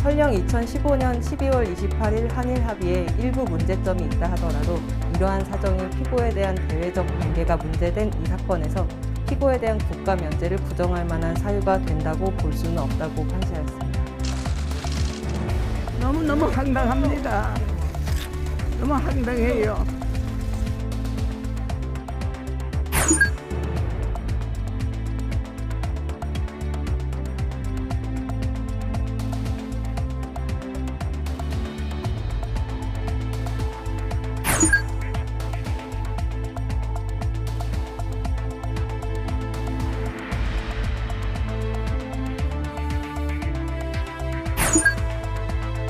설령 2015년 12월 28일 한일 합의에 일부 문제점이 있다 하더라도 이러한 사정이 피고에 대한 대외적 관계가 문제된 이 사건에서 피고에 대한 국가 면제를 부정할 만한 사유가 된다고 볼 수는 없다고 판시하였습니다. 너무 황당합니다. 너무 황당해요.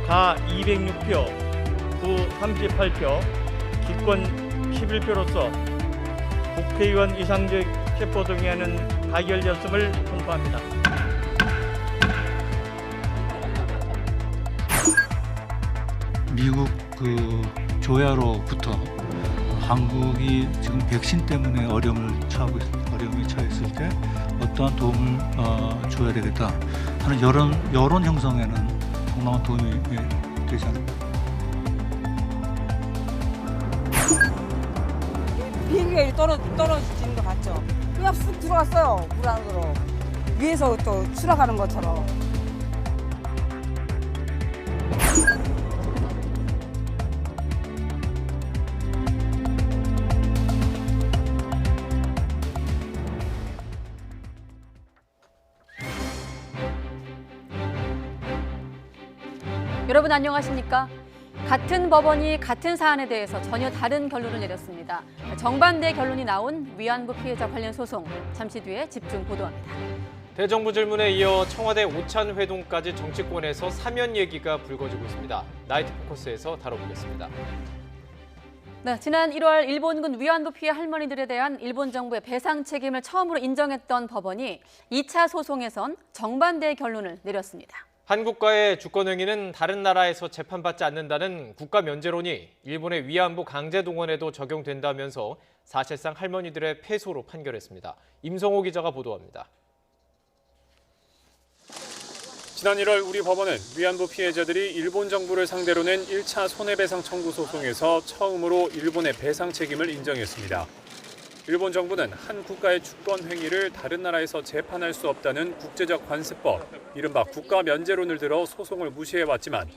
가 206표, 부 38표, 기권 11표로서 국회의원 이상적 체포 동의안은 가결되었음을 통보합니다. 미국 조야로부터 한국이 지금 백신 때문에 어려움에 처했을 때 어떠한 도움을 줘야 되겠다 하는 여론 형성에는 상당한 도움이 되지 않을까. 비행기가 떨어지는 거 봤죠? 그냥 쑥 들어갔어요, 물 안으로. 위에서 또 추락하는 것처럼. 여러분 안녕하십니까? 같은 법원이 같은 사안에 대해서 전혀 다른 결론을 내렸습니다. 정반대 결론이 나온 위안부 피해자 관련 소송, 잠시 뒤에 집중 보도합니다. 대정부 질문에 이어 청와대 오찬 회동까지 정치권에서 사면 얘기가 불거지고 있습니다. 나이트 포커스에서 다뤄보겠습니다. 네, 지난 1월 일본군 위안부 피해 할머니들에 대한 일본 정부의 배상 책임을 처음으로 인정했던 법원이 2차 소송에선 정반대의 결론을 내렸습니다. 한국과의 주권행위는 다른 나라에서 재판받지 않는다는 국가 면제론이 일본의 위안부 강제 동원에도 적용된다면서 사실상 할머니들의 패소로 판결했습니다. 임성호 기자가 보도합니다. 지난 1월 우리 법원은 위안부 피해자들이 일본 정부를 상대로 낸 1차 손해배상 청구 소송에서 처음으로 일본의 배상 책임을 인정했습니다. 일본 정부는 한 국가의 주권 행위를 다른 나라에서 재판할 수 없다는 국제적 관습법, 이른바 국가 면제론을 들어 소송을 무시해왔지만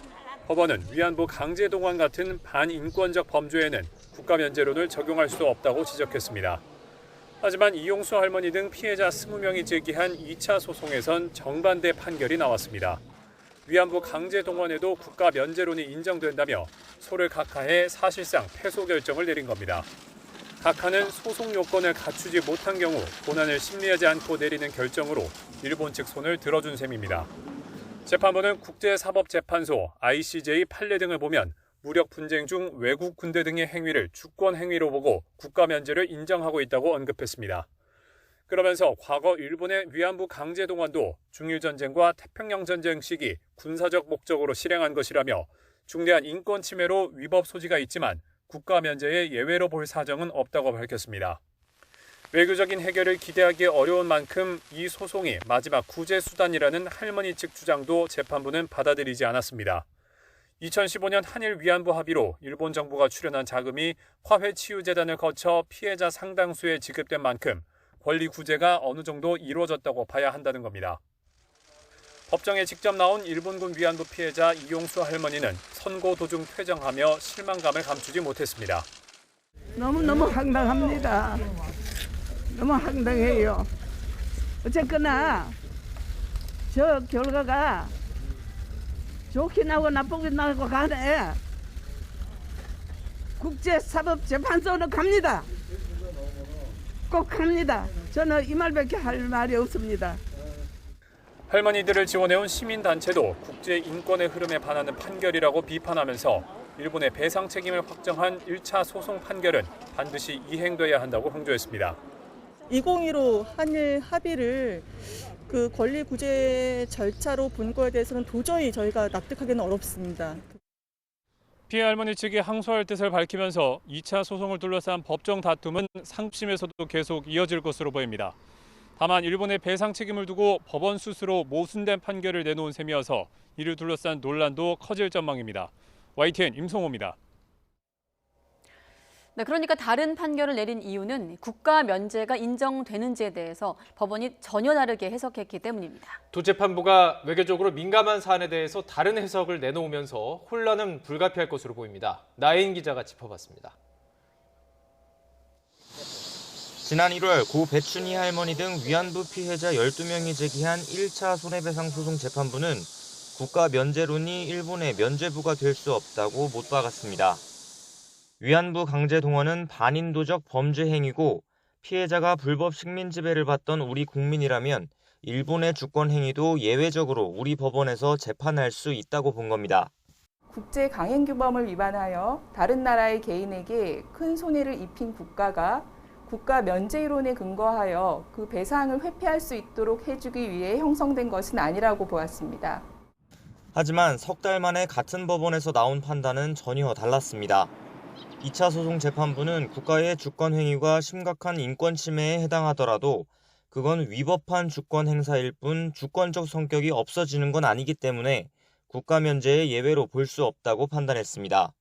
법원은 위안부 강제 동원 같은 반인권적 범죄에는 국가 면제론을 적용할 수 없다고 지적했습니다. 하지만 이용수 할머니 등 피해자 20명이 제기한 2차 소송에선 정반대 판결이 나왔습니다. 위안부 강제 동원에도 국가 면제론이 인정된다며 소를 각하해 사실상 패소 결정을 내린 겁니다. 각하는 소송 요건을 갖추지 못한 경우 고난을 심리하지 않고 내리는 결정으로 일본 측 손을 들어준 셈입니다. 재판부는 국제사법재판소 ICJ 판례 등을 보면 무력 분쟁 중 외국 군대 등의 행위를 주권 행위로 보고 국가 면제를 인정하고 있다고 언급했습니다. 그러면서 과거 일본의 위안부 강제 동원도 중일전쟁과 태평양전쟁 시기 군사적 목적으로 실행한 것이라며 중대한 인권 침해로 위법 소지가 있지만 국가 면제의 예외로 볼 사정은 없다고 밝혔습니다. 외교적인 해결을 기대하기 어려운 만큼 이 소송이 마지막 구제 수단이라는 할머니 측 주장도 재판부는 받아들이지 않았습니다. 2015년 한일 위안부 합의로 일본 정부가 출연한 자금이 화훼치유재단을 거쳐 피해자 상당수에 지급된 만큼 권리 구제가 어느 정도 이루어졌다고 봐야 한다는 겁니다. 법정에 직접 나온 일본군 위안부 피해자 이용수 할머니는 선고 도중 퇴정하며 실망감을 감추지 못했습니다. 너무 황당합니다. 너무 황당해요. 어쨌거나 저 결과가 좋게 나고 나쁘게 나고 가네. 국제사법재판소는 갑니다. 꼭 갑니다. 저는 이 말밖에 할 말이 없습니다. 할머니들을 지원해온 시민단체도 국제인권의 흐름에 반하는 판결이라고 비판하면서 일본의 배상 책임을 확정한 1차 소송 판결은 반드시 이행돼야 한다고 강조했습니다. 2015 한일 합의를 그 권리 구제 절차로 본 거에 대해서는 도저히 저희가 납득하기는 어렵습니다. 피해 할머니 측이 항소할 뜻을 밝히면서 2차 소송을 둘러싼 법정 다툼은 상심에서도 계속 이어질 것으로 보입니다. 다만 일본의 배상 책임을 두고 법원 스스로 모순된 판결을 내놓은 셈이어서 이를 둘러싼 논란도 커질 전망입니다. YTN 임성호입니다. 네, 그러니까 다른 판결을 내린 이유는 국가 면제가 인정되는지에 대해서 법원이 전혀 다르게 해석했기 때문입니다. 두 재판부가 외교적으로 민감한 사안에 대해서 다른 해석을 내놓으면서 혼란은 불가피할 것으로 보입니다. 나혜인 기자가 짚어봤습니다. 지난 1월 고 배춘희 할머니 등 위안부 피해자 12명이 제기한 1차 손해배상 소송 재판부는 국가 면제론이 일본의 면죄부가 될 수 없다고 못 박았습니다. 위안부 강제 동원은 반인도적 범죄 행위고 피해자가 불법 식민 지배를 받던 우리 국민이라면 일본의 주권 행위도 예외적으로 우리 법원에서 재판할 수 있다고 본 겁니다. 국제 강행 규범을 위반하여 다른 나라의 개인에게 큰 손해를 입힌 국가가 국가 면제 이론에 근거하여 그 배상을 회피할 수 있도록 해주기 위해 형성된 것은 아니라고 보았습니다. 하지만 석 달 만에 같은 법원에서 나온 판단은 전혀 달랐습니다. 2차 소송 재판부는 국가의 주권 행위가 심각한 인권 침해에 해당하더라도 그건 위법한 주권 행사일 뿐 주권적 성격이 없어지는 건 아니기 때문에 국가 면제의 예외로 볼 수 없다고 판단했습니다.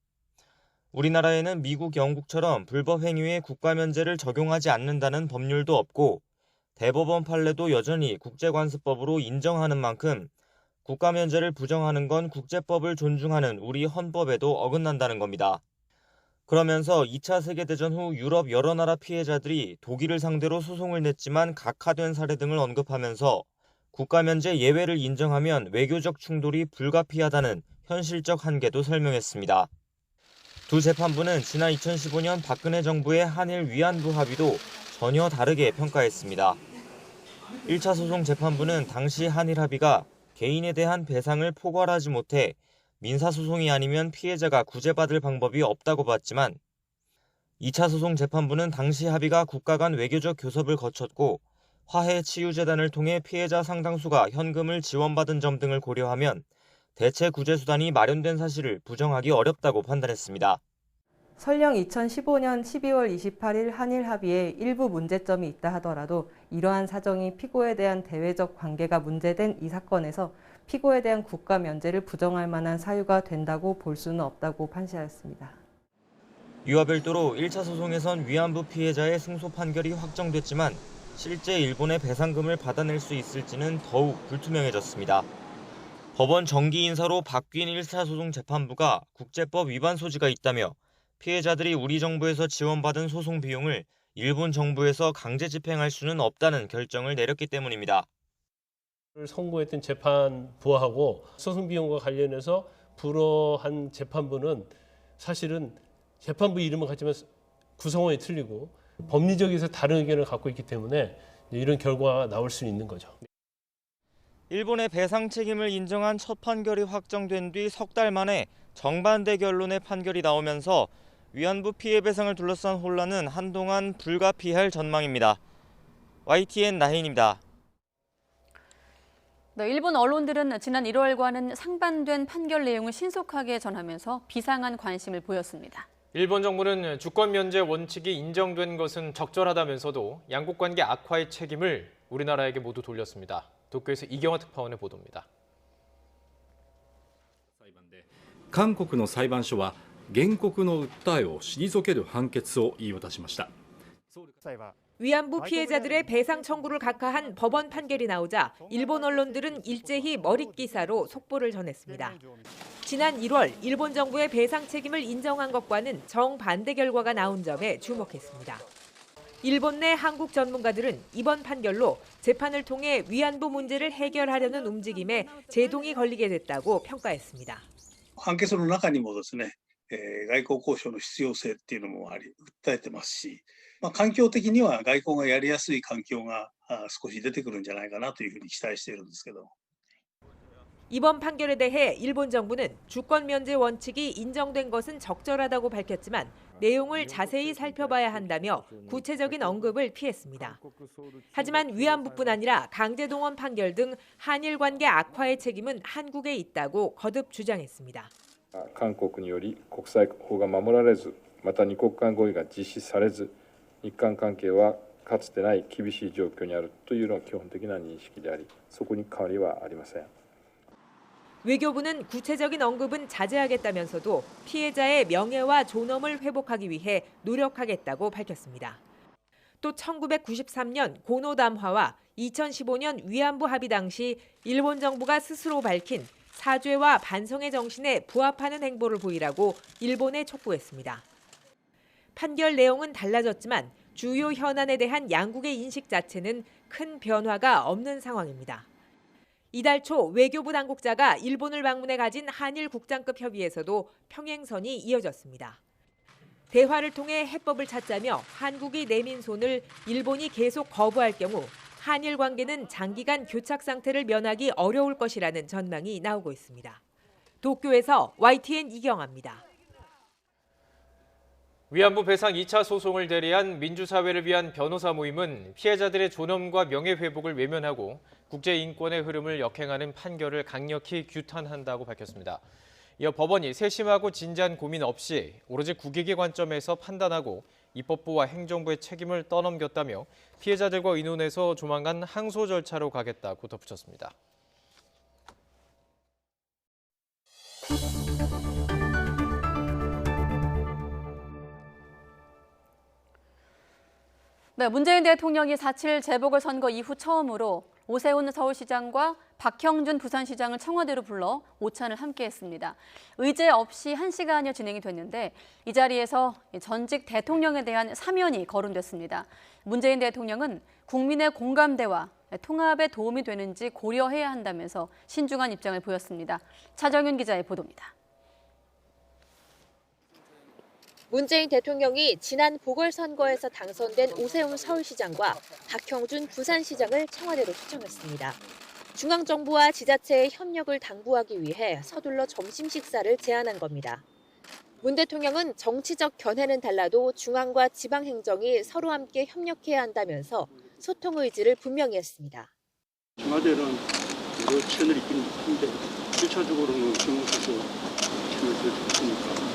우리나라에는 미국, 영국처럼 불법 행위에 국가 면제를 적용하지 않는다는 법률도 없고 대법원 판례도 여전히 국제관습법으로 인정하는 만큼 국가 면제를 부정하는 건 국제법을 존중하는 우리 헌법에도 어긋난다는 겁니다. 그러면서 2차 세계대전 후 유럽 여러 나라 피해자들이 독일을 상대로 소송을 냈지만 각하된 사례 등을 언급하면서 국가 면제 예외를 인정하면 외교적 충돌이 불가피하다는 현실적 한계도 설명했습니다. 두 재판부는 지난 2015년 박근혜 정부의 한일 위안부 합의도 전혀 다르게 평가했습니다. 1차 소송 재판부는 당시 한일 합의가 개인에 대한 배상을 포괄하지 못해 민사소송이 아니면 피해자가 구제받을 방법이 없다고 봤지만 2차 소송 재판부는 당시 합의가 국가 간 외교적 교섭을 거쳤고 화해치유재단을 통해 피해자 상당수가 현금을 지원받은 점 등을 고려하면 대체 구제수단이 마련된 사실을 부정하기 어렵다고 판단했습니다. 설령 2015년 12월 28일 한일 합의에 일부 문제점이 있다 하더라도 이러한 사정이 피고에 대한 대외적 관계가 문제된 이 사건에서 피고에 대한 국가 면제를 부정할 만한 사유가 된다고 볼 수는 없다고 판시하였습니다. 이와 별도로 1차 소송에선 위안부 피해자의 승소 판결이 확정됐지만 실제 일본의 배상금을 받아낼 수 있을지는 더욱 불투명해졌습니다. 법원 정기 인사로 바뀐 1차 소송 재판부가 국제법 위반 소지가 있다며 피해자들이 우리 정부에서 지원받은 소송 비용을 일본 정부에서 강제 집행할 수는 없다는 결정을 내렸기 때문입니다. 선고했던 재판부하고 소송 비용과 관련해서 불허한 재판부는 사실은 재판부 이름은 같지만 구성원이 틀리고 법리적에서 다른 의견을 갖고 있기 때문에 이런 결과가 나올 수 있는 거죠. 일본의 배상 책임을 인정한 첫 판결이 확정된 뒤 석 달 만에 정반대 결론의 판결이 나오면서 위안부 피해 배상을 둘러싼 혼란은 한동안 불가피할 전망입니다. YTN 나혜인입니다. 네, 일본 언론들은 지난 1월과는 상반된 판결 내용을 신속하게 전하면서 비상한 관심을 보였습니다. 일본 정부는 주권 면제 원칙이 인정된 것은 적절하다면서도 양국 관계 악화의 책임을 우리나라에게 모두 돌렸습니다. 도쿄에서 이경화 특파원의 보도입니다. 韓国の裁判所は原告の訴えを退ける判決を言い渡しました。 위안부 피해자들의 배상 청구를 각하한 법원 판결이 나오자 일본 언론들은 일제히 머릿기사로 속보를 전했습니다. 지난 1월 일본 정부의 배상 책임을 인정한 것과는 정반대 결과가 나온 점에 주목했습니다. 일본 내 한국 전문가들은 이번 판결로 재판을 통해 위안부 문제를 해결하려는 움직임에 제동이 걸리게 됐다고 평가했습니다. 判決の中にもですね、外交交渉の必要性っていうのも訴えてますし、環境的には外交がやりやすい環境が少し出てくるんじゃないかなというふうに期待しているんですけど。 이번 판결에 대해 일본 정부는 주권 면제 원칙이 인정된 것은 적절하다고 밝혔지만 내용을 자세히 살펴봐야 한다며 구체적인 언급을 피했습니다. 하지만 위안부뿐 아니라 강제동원 판결 등 한일 관계 악화의 책임은 한국에 있다고 거듭 주장했습니다. 韓国により国際法が守られず、また二国間合意が実施されず、日韓関係はかつてない厳しい状況にあるというのが基本的な認識であり、そこに変わりはありません。 외교부는 구체적인 언급은 자제하겠다면서도 피해자의 명예와 존엄을 회복하기 위해 노력하겠다고 밝혔습니다. 또 1993년 고노 담화와 2015년 위안부 합의 당시 일본 정부가 스스로 밝힌 사죄와 반성의 정신에 부합하는 행보를 보이라고 일본에 촉구했습니다. 판결 내용은 달라졌지만 주요 현안에 대한 양국의 인식 자체는 큰 변화가 없는 상황입니다. 이달 초 외교부 당국자가 일본을 방문해 가진 한일 국장급 협의에서도 평행선이 이어졌습니다. 대화를 통해 해법을 찾자며 한국이 내민 손을 일본이 계속 거부할 경우 한일 관계는 장기간 교착 상태를 면하기 어려울 것이라는 전망이 나오고 있습니다. 도쿄에서 YTN 이경아입니다. 위안부 배상 2차 소송을 대리한 민주사회를 위한 변호사 모임은 피해자들의 존엄과 명예회복을 외면하고 국제인권의 흐름을 역행하는 판결을 강력히 규탄한다고 밝혔습니다. 이어 법원이 세심하고 진지한 고민 없이 오로지 국익의 관점에서 판단하고 입법부와 행정부의 책임을 떠넘겼다며 피해자들과 의논해서 조만간 항소 절차로 가겠다고 덧붙였습니다. 네, 문재인 대통령이 4.7 재보궐선거 이후 처음으로 오세훈 서울시장과 박형준 부산시장을 청와대로 불러 오찬을 함께했습니다. 의제 없이 1시간여 진행이 됐는데 이 자리에서 전직 대통령에 대한 사면이 거론됐습니다. 문재인 대통령은 국민의 공감대와 통합에 도움이 되는지 고려해야 한다면서 신중한 입장을 보였습니다. 차정윤 기자의 보도입니다. 문재인 대통령이 지난 보궐선거에서 당선된 오세훈 서울시장과 박형준 부산시장을 청와대로 초청했습니다. 중앙정부와 지자체의 협력을 당부하기 위해 서둘러 점심 식사를 제안한 겁니다. 문 대통령은 정치적 견해는 달라도 중앙과 지방행정이 서로 함께 협력해야 한다면서 소통 의지를 분명히 했습니다. 청와대는 여러 채널이 있긴 한데 1차적으로는 중국에서 채널을 줬으니까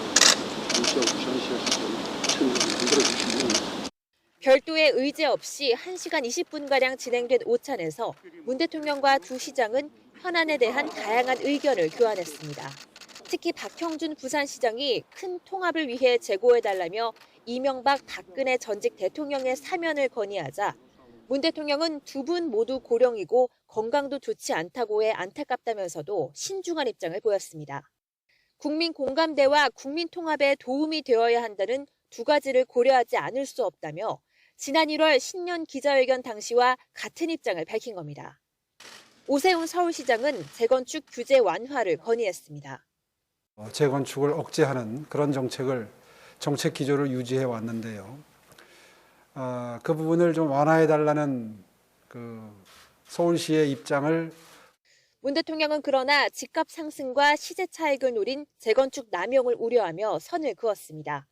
별도의 의제 없이 1시간 20분가량 진행된 오찬에서 문 대통령과 두 시장은 현안에 대한 다양한 의견을 교환했습니다. 특히 박형준 부산시장이 큰 통합을 위해 제고해달라며 이명박 박근혜 전직 대통령의 사면을 건의하자 문 대통령은 두 분 모두 고령이고 건강도 좋지 않다고 해 안타깝다면서도 신중한 입장을 보였습니다. 국민 공감대와 국민 통합에 도움이 되어야 한다는 두 가지를 고려하지 않을 수 없다며 지난 1월 신년 기자회견 당시와 같은 입장을 밝힌 겁니다. 오세훈 서울시장은 재건축 규제 완화를 건의했습니다. 재건축을 억제하는 그런 정책 기조를 유지해 왔는데요. 그 부분을 좀 완화해달라는 서울시의 입장을 문 대통령은 그러나 집값 상승과 시세 차익을 노린 재건축 남용을 우려하며 선을 그었습니다.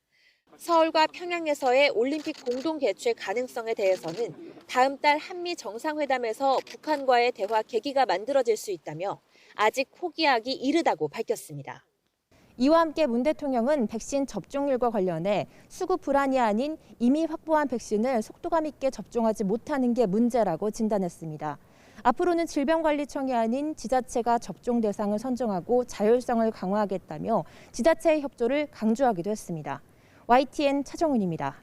서울과 평양에서의 올림픽 공동 개최 가능성에 대해서는 다음 달 한미 정상회담에서 북한과의 대화 계기가 만들어질 수 있다며 아직 포기하기 이르다고 밝혔습니다. 이와 함께 문 대통령은 백신 접종률과 관련해 수급 불안이 아닌 이미 확보한 백신을 속도감 있게 접종하지 못하는 게 문제라고 진단했습니다. 앞으로는 질병관리청이 아닌 지자체가 접종 대상을 선정하고 자율성을 강화하겠다며 지자체의 협조를 강조하기도 했습니다. YTN 차정은입니다.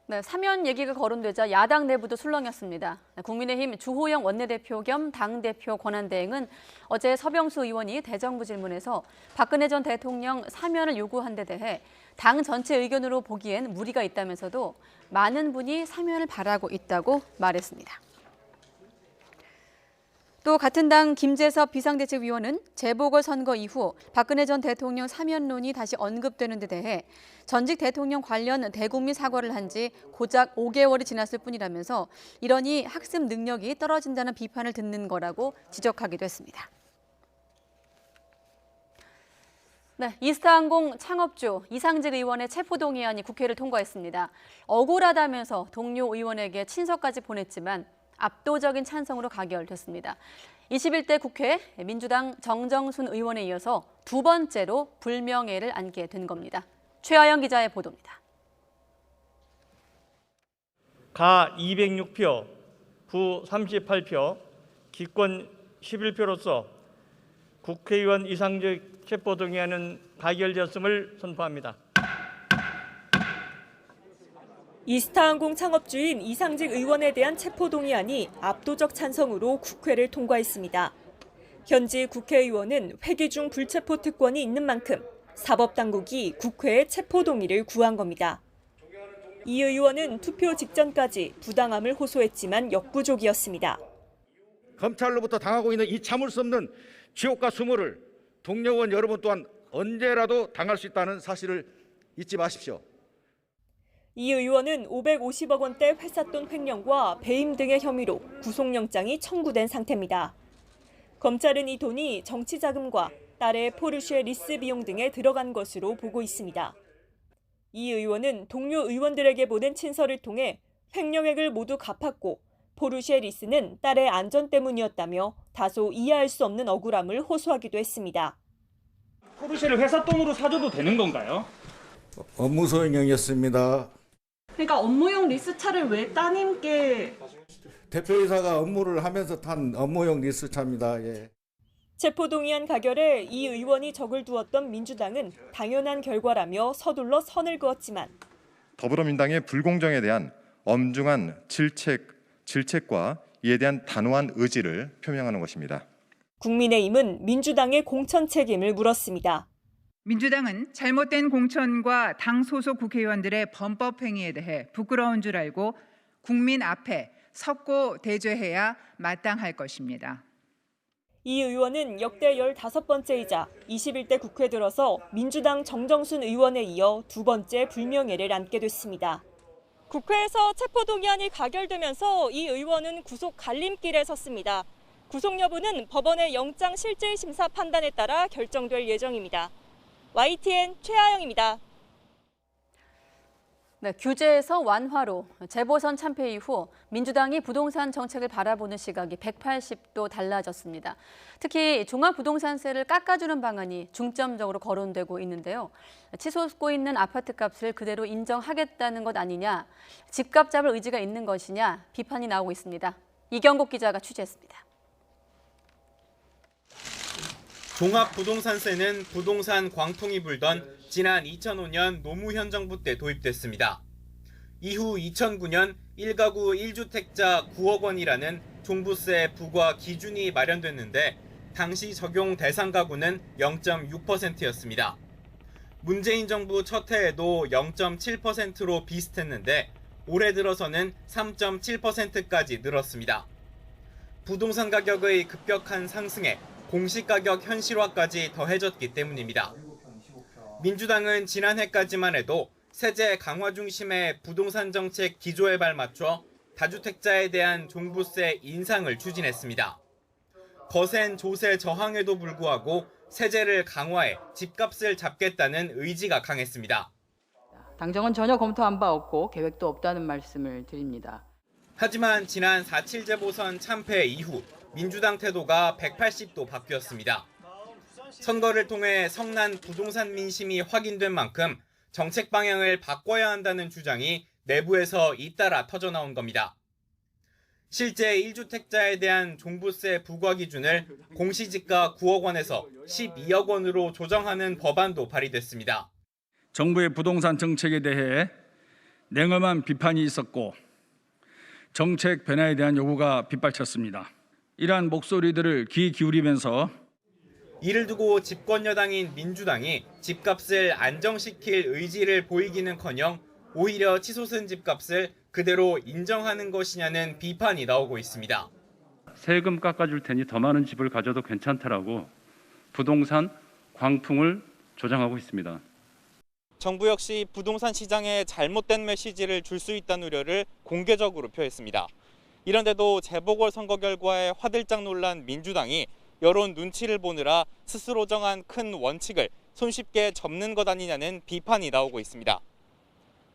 네, 사면 얘기가 거론되자 야당 내부도 술렁였습니다. 국민의힘 주호영 원내대표 겸 당대표 권한대행은 어제 서병수 의원이 대정부 질문에서 박근혜 전 대통령 사면을 요구한 데 대해 당 전체 의견으로 보기엔 무리가 있다면서도 많은 분이 사면을 바라고 있다고 말했습니다. 또 같은 당 김재섭 비상대책위원은 재보궐선거 이후 박근혜 전 대통령 사면론이 다시 언급되는 데 대해 전직 대통령 관련 대국민 사과를 한 지 고작 5개월이 지났을 뿐이라면서 이러니 학습 능력이 떨어진다는 비판을 듣는 거라고 지적하기도 했습니다. 네, 이스타항공 창업주 이상직 의원의 체포동의안이 국회를 통과했습니다. 억울하다면서 동료 의원에게 친서까지 보냈지만 압도적인 찬성으로 가결됐습니다. 21대 국회 민주당 정정순 의원에 이어서 두 번째로 불명예를 안게 된 겁니다. 최하영 기자의 보도입니다. 가 206표, 부 38표, 기권 11표로서 국회의원 이상직 체포동의안은 가결되었음을 선포합니다. 이스타항공 창업주인 이상직 의원에 대한 체포동의안이 압도적 찬성으로 국회를 통과했습니다. 현지 국회의원은 회기 중 불체포 특권이 있는 만큼 사법당국이 국회에 체포동의를 구한 겁니다. 이 의원은 투표 직전까지 부당함을 호소했지만 역부족이었습니다. 검찰로부터 당하고 있는 이 참을 수 없는 지옥과 수모를 동료원 여러분 또한 언제라도 당할 수 있다는 사실을 잊지 마십시오. 이 의원은 550억 원대 회삿돈 횡령과 배임 등의 혐의로 구속영장이 청구된 상태입니다. 검찰은 이 돈이 정치 자금과 딸의 포르쉐 리스 비용 등에 들어간 것으로 보고 있습니다. 이 의원은 동료 의원들에게 보낸 친서를 통해 횡령액을 모두 갚았고 포르쉐 리스는 딸의 안전 때문이었다며 다소 이해할 수 없는 억울함을 호소하기도 했습니다. 포르쉐를 회사 돈으로 사줘도 되는 건가요? 업무 소행령이었습니다. 그러니까 업무용 리스차를 왜 따님께 대표이사가 업무를 하면서 탄 업무용 리스차입니다. 예. 체포동의안 가결에 이 의원이 적을 두었던 민주당은 당연한 결과라며 서둘러 선을 그었지만 더불어민주당의 불공정에 대한 엄중한 질책과 이에 대한 단호한 의지를 표명하는 것입니다. 국민의힘은 민주당의 공천 책임을 물었습니다. 민주당은 잘못된 공천과 당 소속 국회의원들의 범법 행위에 대해 부끄러운 줄 알고 국민 앞에 섰고 대죄해야 마땅할 것입니다. 이 의원은 역대 15번째이자 21대 국회 들어서 민주당 정정순 의원에 이어 두 번째 불명예를 안게 됐습니다. 국회에서 체포동의안이 가결되면서 이 의원은 구속 갈림길에 섰습니다. 구속 여부는 법원의 영장 실질 심사 판단에 따라 결정될 예정입니다. YTN 최하영입니다. 네, 규제에서 완화로 재보선 참패 이후 민주당이 부동산 정책을 바라보는 시각이 180도 달라졌습니다. 특히 종합부동산세를 깎아주는 방안이 중점적으로 거론되고 있는데요. 치솟고 있는 아파트값을 그대로 인정하겠다는 것 아니냐, 집값 잡을 의지가 있는 것이냐 비판이 나오고 있습니다. 이경국 기자가 취재했습니다. 종합부동산세는 부동산 광풍이 불던 지난 2005년 노무현 정부 때 도입됐습니다. 이후 2009년 1가구 1주택자 9억 원이라는 종부세 부과 기준이 마련됐는데 당시 적용 대상 가구는 0.6%였습니다. 문재인 정부 첫 해에도 0.7%로 비슷했는데 올해 들어서는 3.7%까지 늘었습니다. 부동산 가격의 급격한 상승에 공시가격 현실화까지 더해졌기 때문입니다. 민주당은 지난해까지만 해도 세제 강화 중심의 부동산 정책 기조에 발맞춰 다주택자에 대한 종부세 인상을 추진했습니다. 거센 조세 저항에도 불구하고 세제를 강화해 집값을 잡겠다는 의지가 강했습니다. 당정은 전혀 검토 안 바 없고 계획도 없다는 말씀을 드립니다. 하지만 지난 4.7 재보선 참패 이후 민주당 태도가 180도 바뀌었습니다. 선거를 통해 성난 부동산 민심이 확인된 만큼 정책 방향을 바꿔야 한다는 주장이 내부에서 잇따라 터져나온 겁니다. 실제 1주택자에 대한 종부세 부과 기준을 공시지가 9억 원에서 12억 원으로 조정하는 법안도 발의됐습니다. 정부의 부동산 정책에 대해 냉엄한 비판이 있었고 정책 변화에 대한 요구가 빗발쳤습니다. 이러한 목소리들을 귀 기울이면서 이를 두고 집권 여당인 민주당이 집값을 안정시킬 의지를 보이기는커녕 오히려 치솟은 집값을 그대로 인정하는 것이냐는 비판이 나오고 있습니다. 세금 깎아줄 테니 더 많은 집을 가져도 괜찮다라고 부동산 광풍을 조장하고 있습니다. 정부 역시 부동산 시장에 잘못된 메시지를 줄 수 있다는 우려를 공개적으로 표했습니다. 이런데도 재보궐선거 결과에 화들짝 놀란 민주당이 여론 눈치를 보느라 스스로 정한 큰 원칙을 손쉽게 접는 것 아니냐는 비판이 나오고 있습니다.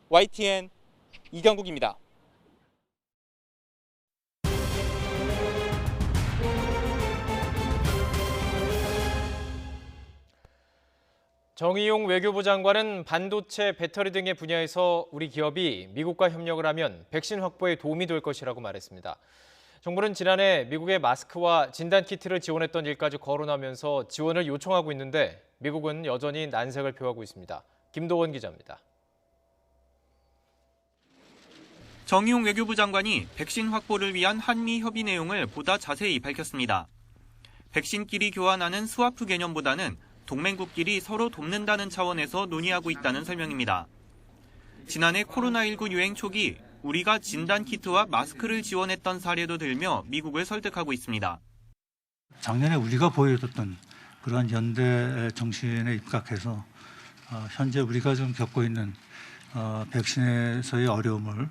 YTN 이경국입니다. 정의용 외교부 장관은 반도체, 배터리 등의 분야에서 우리 기업이 미국과 협력을 하면 백신 확보에 도움이 될 것이라고 말했습니다. 정부는 지난해 미국의 마스크와 진단키트를 지원했던 일까지 거론하면서 지원을 요청하고 있는데 미국은 여전히 난색을 표하고 있습니다. 김도원 기자입니다. 정의용 외교부 장관이 백신 확보를 위한 한미 협의 내용을 보다 자세히 밝혔습니다. 백신끼리 교환하는 스와프 개념보다는 동맹국끼리 서로 돕는다는 차원에서 논의하고 있다는 설명입니다. 지난해 코로나19 유행 초기 우리가 진단키트와 마스크를 지원했던 사례도 들며 미국을 설득하고 있습니다. 작년에 우리가 보여줬던 그런 연대 정신에 입각해서 현재 우리가 좀 겪고 있는 백신에서의 어려움을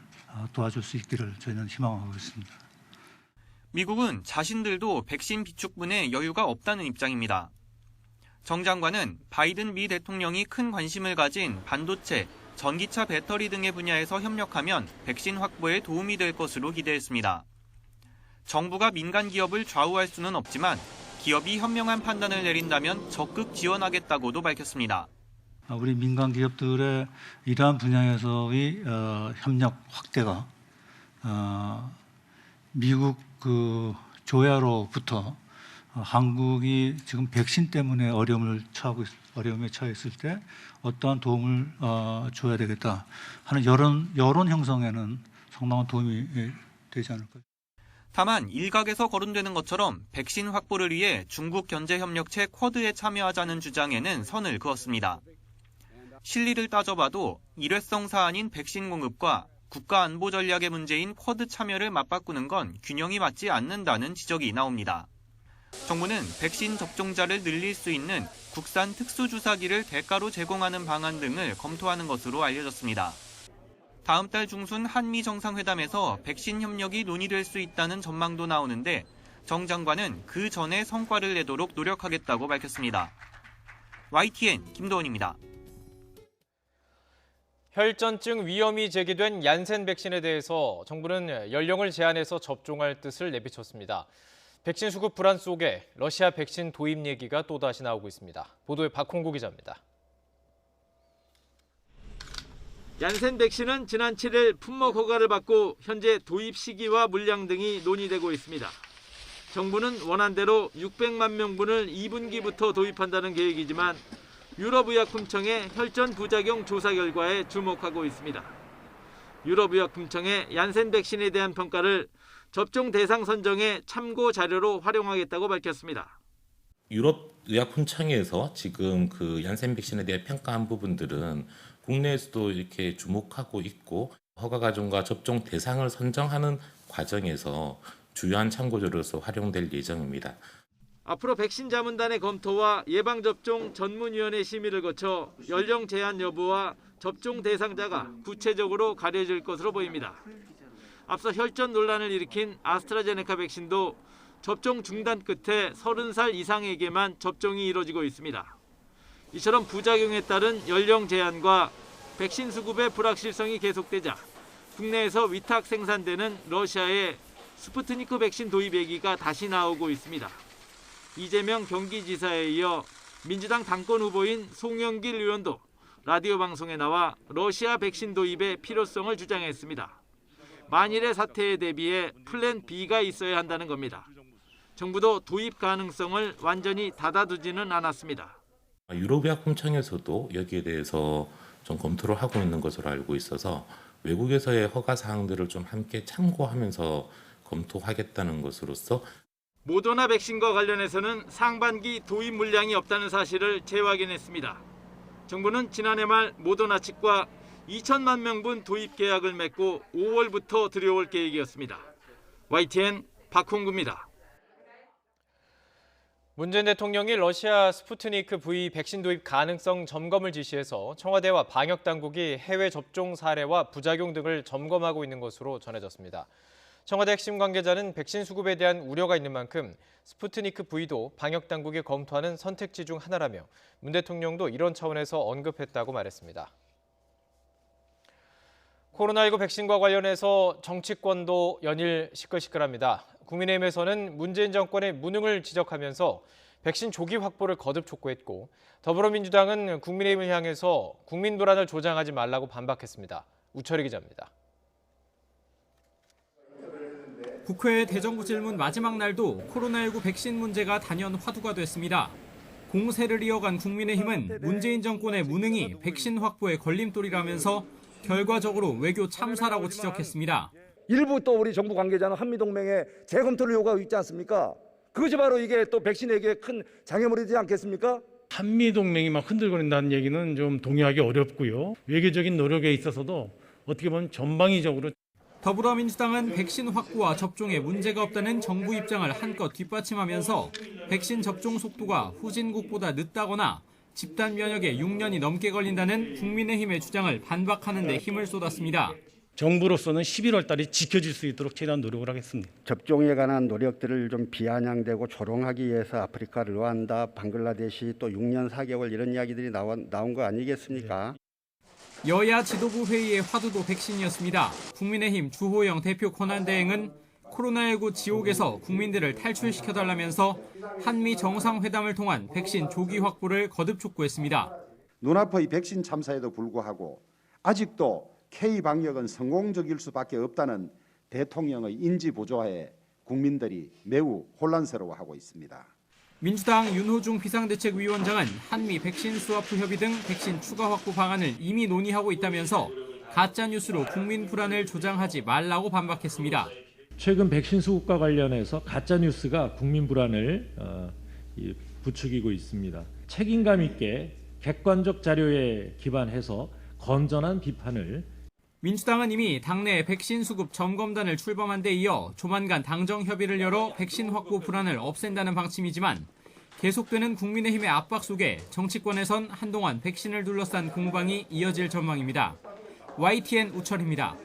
도와줄 수 있기를 저희는 희망하고 있습니다. 미국은 자신들도 백신 비축분에 여유가 없다는 입장입니다. 정 장관은 바이든 미 대통령이 큰 관심을 가진 반도체, 전기차 배터리 등의 분야에서 협력하면 백신 확보에 도움이 될 것으로 기대했습니다. 정부가 민간 기업을 좌우할 수는 없지만 기업이 현명한 판단을 내린다면 적극 지원하겠다고도 밝혔습니다. 우리 민간 기업들의 이러한 분야에서의 협력 확대가 미국 조야로부터 한국이 지금 백신 때문에 어려움에 처해 있을 때 어떠한 도움을 줘야 되겠다 하는 여론 형성에는 상당한 도움이 되지 않을까요? 다만 일각에서 거론되는 것처럼 백신 확보를 위해 중국 경제협력체 쿼드에 참여하자는 주장에는 선을 그었습니다. 실리를 따져봐도 일회성 사안인 백신 공급과 국가 안보 전략의 문제인 쿼드 참여를 맞바꾸는 건 균형이 맞지 않는다는 지적이 나옵니다. 정부는 백신 접종자를 늘릴 수 있는 국산 특수주사기를 대가로 제공하는 방안 등을 검토하는 것으로 알려졌습니다. 다음 달 중순 한미 정상회담에서 백신 협력이 논의될 수 있다는 전망도 나오는데 정 장관은 그 전에 성과를 내도록 노력하겠다고 밝혔습니다. YTN 김도원입니다. 혈전증 위험이 제기된 얀센 백신에 대해서 정부는 연령을 제한해서 접종할 뜻을 내비쳤습니다. 백신 수급 불안 속에 러시아 백신 도입 얘기가 또다시 나오고 있습니다. 보도에 박홍구 기자입니다. 얀센 백신은 지난 7일 품목 허가를 받고 현재 도입 시기와 물량 등이 논의되고 있습니다. 정부는 원안대로 600만 명분을 2분기부터 도입한다는 계획이지만 유럽의약품청의 혈전 부작용 조사 결과에 주목하고 있습니다. 유럽의약품청의 얀센 백신에 대한 평가를 접종 대상 선정의 참고 자료로 활용하겠다고 밝혔습니다. 유럽의약품청에서 지금 그 얀센 백신에 대해 평가한 부분들은 국내에서도 이렇게 주목하고 있고 허가 과정과 접종 대상을 선정하는 과정에서 주요한 참고자료로서 활용될 예정입니다. 앞으로 백신 자문단의 검토와 예방접종 전문위원회 심의를 거쳐 연령 제한 여부와 접종 대상자가 구체적으로 가려질 것으로 보입니다. 앞서 혈전 논란을 일으킨 아스트라제네카 백신도 접종 중단 끝에 30살 이상에게만 접종이 이뤄지고 있습니다. 이처럼 부작용에 따른 연령 제한과 백신 수급의 불확실성이 계속되자 국내에서 위탁 생산되는 러시아의 스푸트니크 백신 도입 얘기가 다시 나오고 있습니다. 이재명 경기지사에 이어 민주당 당권 후보인 송영길 의원도 라디오 방송에 나와 러시아 백신 도입의 필요성을 주장했습니다. 만일의 사태에 대비해 플랜 B가 있어야 한다는 겁니다. 정부도 도입 가능성을 완전히 닫아두지는 않았습니다. 유럽의약품청에서도 여기에 대해서 좀 검토를 하고 있는 것으로 알고 있어서 외국에서의 허가 사항들을 좀 함께 참고하면서 검토하겠다는 것으로서 모더나 백신과 관련해서는 상반기 도입 물량이 없다는 사실을 재확인했습니다. 정부는 지난해 말 모더나 측과 2천만 명분 도입 계약을 맺고 5월부터 들여올 계획이었습니다. YTN 박홍구입니다. 문재인 대통령이 러시아 스푸트니크 V 백신 도입 가능성 점검을 지시해서 청와대와 방역당국이 해외 접종 사례와 부작용 등을 점검하고 있는 것으로 전해졌습니다. 청와대 핵심 관계자는 백신 수급에 대한 우려가 있는 만큼 스푸트니크 V도 방역당국이 검토하는 선택지 중 하나라며 문 대통령도 이런 차원에서 언급했다고 말했습니다. 코로나19 백신과 관련해서 정치권도 연일 시끌시끌합니다. 국민의힘에서는 문재인 정권의 무능을 지적하면서 백신 조기 확보를 거듭 촉구했고 더불어민주당은 국민의힘을 향해서 국민 불안을 조장하지 말라고 반박했습니다. 우철희 기자입니다. 국회 대정부 질문 마지막 날도 코로나19 백신 문제가 단연 화두가 됐습니다. 공세를 이어간 국민의힘은 문재인 정권의 무능이 백신 확보에 걸림돌이라면서 결과적으로 외교 참사라고 지적했습니다. 일부 또 우리 정부 관계자는 한미동맹에 재검토를 요구하고 있지 않습니까? 그것이 바로 이게 또 백신에게 큰 장애물이 되지 않겠습니까? 한미동맹이 막 흔들거린다는 얘기는 좀 동의하기 어렵고요. 외교적인 노력에 있어서도 어떻게 보면 전방위적으로 더불어민주당은 백신 확보와 접종에 문제가 없다는 정부 입장을 한껏 뒷받침하면서 백신 접종 속도가 후진국보다 늦다거나 집단 면역에 6년이 넘게 걸린다는 국민의힘의 주장을 반박하는 데 힘을 쏟았습니다. 정부로서는 11월 달이 지켜질 수 있도록 최대한 노력을 하겠습니다. 접종에 관한 노력들을 좀 비아냥대고 조롱하기 위해서 아프리카, 르완다, 방글라데시 또 6년 4개월 이런 이야기들이 나온 거 아니겠습니까? 여야 지도부 회의의 화두도 백신이었습니다. 국민의힘 주호영 대표 권한대행은 코로나19 지옥에서 국민들을 탈출시켜달라면서 한미 정상회담을 통한 백신 조기 확보를 거듭 촉구했습니다. 눈앞의 백신 참사에도 불구하고 아직도 K방역은 성공적일 수밖에 없다는 대통령의 인지 부조화에 국민들이 매우 혼란스러워하고 있습니다. 민주당 윤호중 비상대책위원장은 한미 백신 스와프 협의 등 백신 추가 확보 방안을 이미 논의하고 있다면서 가짜뉴스로 국민 불안을 조장하지 말라고 반박했습니다. 최근 백신 수급과 관련해서 가짜뉴스가 국민 불안을 부추기고 있습니다. 책임감 있게 객관적 자료에 기반해서 건전한 비판을 민주당은 이미 당내 백신 수급 점검단을 출범한 데 이어 조만간 당정 협의를 열어 백신 확보 불안을 없앤다는 방침이지만 계속되는 국민의힘의 압박 속에 정치권에선 한동안 백신을 둘러싼 공방이 이어질 전망입니다. YTN 우철입니다.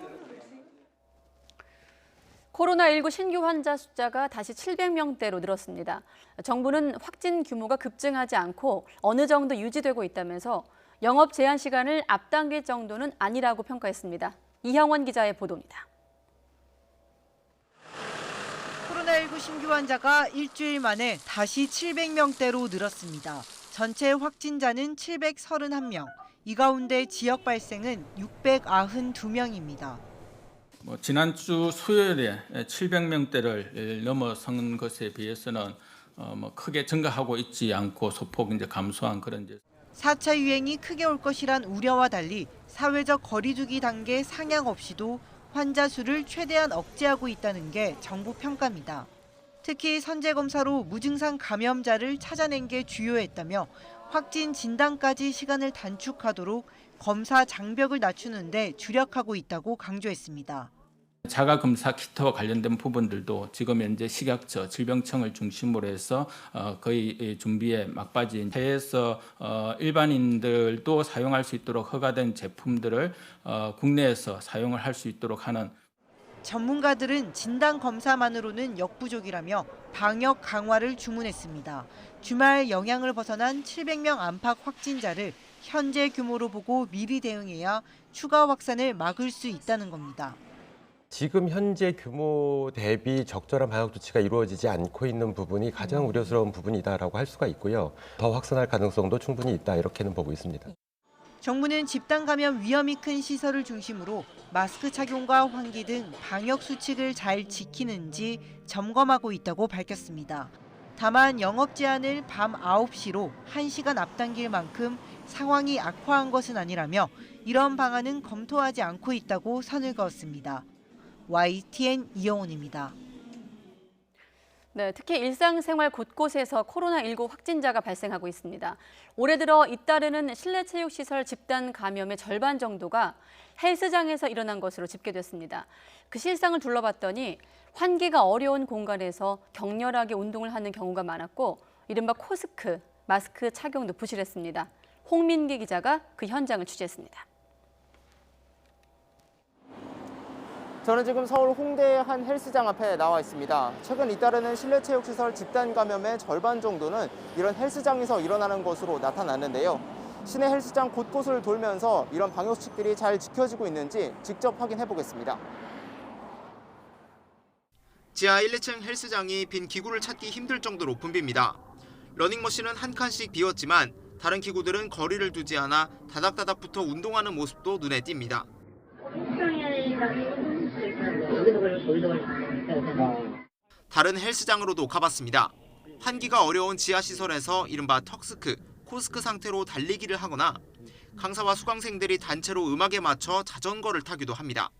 코로나19 신규 환자 숫자가 다시 700명대로 늘었습니다. 정부는 확진 규모가 급증하지 않고 어느 정도 유지되고 있다면서 영업 제한 시간을 앞당길 정도는 아니라고 평가했습니다. 이형원 기자의 보도입니다. 코로나19 신규 환자가 일주일 만에 다시 700명대로 늘었습니다. 전체 확진자는 731명, 이 가운데 지역 발생은 692명입니다. 지난주 수요일에 700명대를 넘어선 것에 비해서는 크게 증가하고 있지 않고 소폭 감소한 그런 4차 유행이 크게 올 것이란 우려와 달리 사회적 거리두기 단계 상향 없이도 환자 수를 최대한 억제하고 있다는 게 정부 평가입니다. 특히 선제검사로 무증상 감염자를 찾아낸 게 주요했다며 확진 진단까지 시간을 단축하도록 검사 장벽을 낮추는 데 주력하고 있다고 강조했습니다. 자가검사 키트와 관련된 부분들도 지금 현재 식약처, 질병청을 중심으로 해서 거의 준비에 막바지인 해에서 일반인들도 사용할 수 있도록 허가된 제품들을 국내에서 사용을 할 수 있도록 하는. 전문가들은 진단검사만으로는 역부족이라며 방역 강화를 주문했습니다. 주말 영향을 벗어난 700명 안팎 확진자를 현재 규모로 보고 미리 대응해야 추가 확산을 막을 수 있다는 겁니다. 지금 현재 규모 대비 적절한 방역 조치가 이루어지지 않고 있는 부분이 가장 우려스러운 부분이다라고 할 수가 있고요. 더 확산할 가능성도 충분히 있다 이렇게는 보고 있습니다. 정부는 집단 감염 위험이 큰 시설을 중심으로 마스크 착용과 환기 등 방역 수칙을 잘 지키는지 점검하고 있다고 밝혔습니다. 다만 영업 제한을 밤 9시로 1시간 앞당길 만큼 상황이 악화한 것은 아니라며 이런 방안은 검토하지 않고 있다고 선을 그었습니다. YTN 이영훈입니다. 네, 특히 일상생활 곳곳에서 코로나19 확진자가 발생하고 있습니다. 올해 들어 잇따르는 실내 체육시설 집단 감염의 절반 정도가 헬스장에서 일어난 것으로 집계됐습니다. 그 실상을 둘러봤더니 환기가 어려운 공간에서 격렬하게 운동을 하는 경우가 많았고 이른바 코스크, 마스크 착용도 부실했습니다. 홍민기 기자가 그 현장을 취재했습니다. 저는 지금 서울 홍대의 한 헬스장 앞에 나와 있습니다. 최근 잇따르는 실내 체육시설 집단 감염의 절반 정도는 이런 헬스장에서 일어나는 것으로 나타났는데요. 시내 헬스장 곳곳을 돌면서 이런 방역 수칙들이 잘 지켜지고 있는지 직접 확인해 보겠습니다. 지하 1, 2층 헬스장이 빈 기구를 찾기 힘들 정도로 붐빕니다. 러닝머신은 한 칸씩 비웠지만 다른 기구들은 거리를 두지 않아 다닥다닥 붙어 운동하는 모습도 눈에 띕니다. 다른 헬스장으로도 가봤습니다. 환기가 어려운 지하시설에서 이른바 턱스크, 코스크 상태로 달리기를 하거나 강사와 수강생들이 단체로 음악에 맞춰 자전거를 타기도 합니다.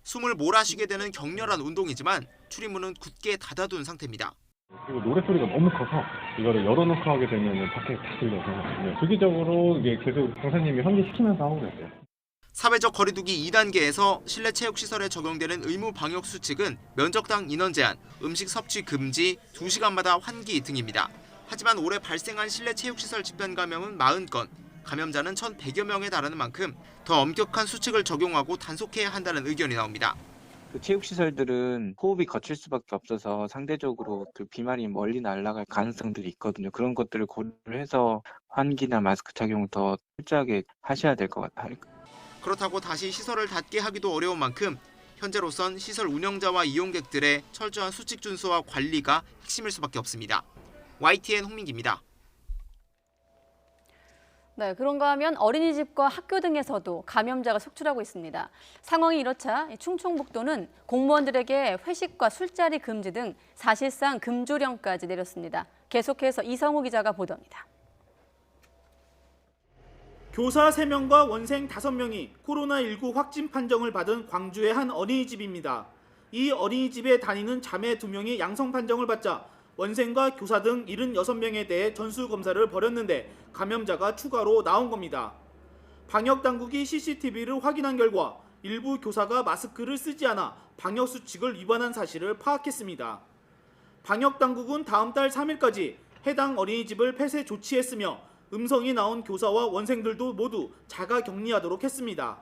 숨을 몰아쉬게 되는 격렬한 운동이지만 출입문은 굳게 닫아둔 상태입니다. 그리고 노래소리가 너무 커서 이거를 열어놓고 하게 되면 밖에 다 들려서 주기적으로 이게 계속 강사님이 환기시키면서 하고 계세요. 사회적 거리두기 2단계에서 실내 체육시설에 적용되는 의무 방역 수칙은 면적당 인원 제한, 음식 섭취 금지, 2시간마다 환기 등입니다. 하지만 올해 발생한 실내 체육시설 집단 감염은 40건, 감염자는 1,100여 명에 달하는 만큼 더 엄격한 수칙을 적용하고 단속해야 한다는 의견이 나옵니다. 체육시설들은 호흡이 거칠 수밖에 없어서 상대적으로 비말이 멀리 날아갈 가능성들이 있거든요. 그런 것들을 고려를 해서 환기나 마스크 착용을 더 철저하게 하셔야 될 것 같아요. 그렇다고 다시 시설을 닫게 하기도 어려운 만큼 현재로선 시설 운영자와 이용객들의 철저한 수칙 준수와 관리가 핵심일 수밖에 없습니다. YTN 홍민기입니다. 네, 그런가 하면 어린이집과 학교 등에서도 감염자가 속출하고 있습니다. 상황이 이렇자 충청북도는 공무원들에게 회식과 술자리 금지 등 사실상 금조령까지 내렸습니다. 계속해서 이성우 기자가 보도합니다. 교사 3명과 원생 5명이 코로나19 확진 판정을 받은 광주의 한 어린이집입니다. 이 어린이집에 다니는 자매 2명이 양성 판정을 받자 원생과 교사 등 76명에 대해 전수검사를 벌였는데 감염자가 추가로 나온 겁니다. 방역당국이 CCTV를 확인한 결과 일부 교사가 마스크를 쓰지 않아 방역수칙을 위반한 사실을 파악했습니다. 방역당국은 다음 달 3일까지 해당 어린이집을 폐쇄 조치했으며 음성이 나온 교사와 원생들도 모두 자가격리하도록 했습니다.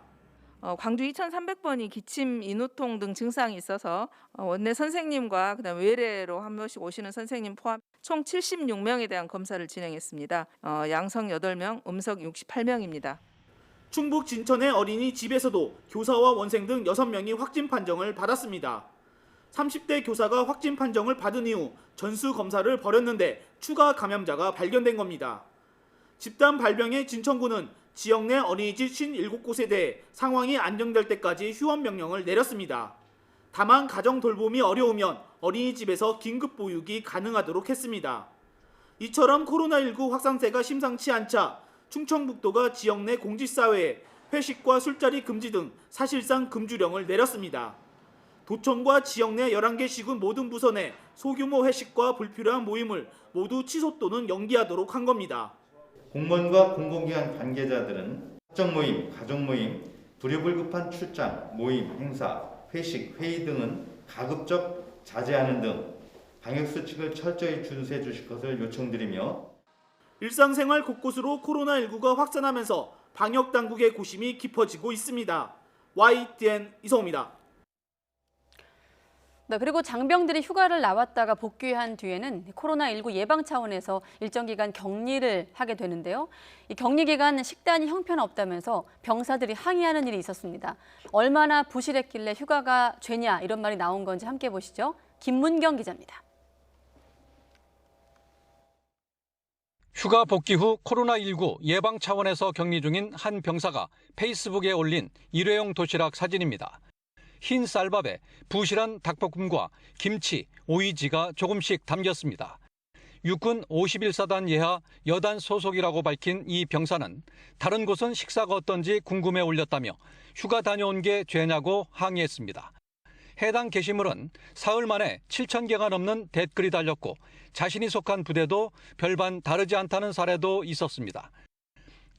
광주 2300번이 기침, 인후통 등 증상이 있어서 원내 선생님과 그다음 외래로 한 명씩 오시는 선생님 포함 총 76명에 대한 검사를 진행했습니다. 양성 8명, 음성 68명입니다. 충북 진천의 어린이집에서도 교사와 원생 등 6명이 확진 판정을 받았습니다. 30대 교사가 확진 판정을 받은 이후 전수 검사를 벌였는데 추가 감염자가 발견된 겁니다. 집단 발병의 진천구는 지역 내 어린이집 57곳에 대해 상황이 안정될 때까지 휴원 명령을 내렸습니다. 다만 가정 돌봄이 어려우면 어린이집에서 긴급 보육이 가능하도록 했습니다. 이처럼 코로나19 확산세가 심상치 않자 충청북도가 지역 내 공직사회에 회식과 술자리 금지 등 사실상 금주령을 내렸습니다. 도청과 지역 내 11개 시군 모든 부서 내 소규모 회식과 불필요한 모임을 모두 취소 또는 연기하도록 한 겁니다. 공무원과 공공기관 관계자들은 사적 모임, 가족 모임, 불효불급한 출장, 모임, 행사, 회식, 회의 등은 가급적 자제하는 등 방역수칙을 철저히 준수해 주실 것을 요청드리며 일상생활 곳곳으로 코로나19가 확산하면서 방역당국의 고심이 깊어지고 있습니다. YTN 이성우입니다. 네, 그리고 장병들이 휴가를 나왔다가 복귀한 뒤에는 코로나19 예방 차원에서 일정 기간 격리를 하게 되는데요. 이 격리 기간 식단이 형편없다면서 병사들이 항의하는 일이 있었습니다. 얼마나 부실했길래 휴가가 죄냐 이런 말이 나온 건지 함께 보시죠. 김문경 기자입니다. 휴가 복귀 후 코로나19 예방 차원에서 격리 중인 한 병사가 페이스북에 올린 일회용 도시락 사진입니다. 흰 쌀밥에 부실한 닭볶음과 김치, 오이지가 조금씩 담겼습니다. 육군 51사단 예하 여단 소속이라고 밝힌 이 병사는 다른 곳은 식사가 어떤지 궁금해 올렸다며 휴가 다녀온 게 죄냐고 항의했습니다. 해당 게시물은 사흘 만에 7,000개가 넘는 댓글이 달렸고 자신이 속한 부대도 별반 다르지 않다는 사례도 있었습니다.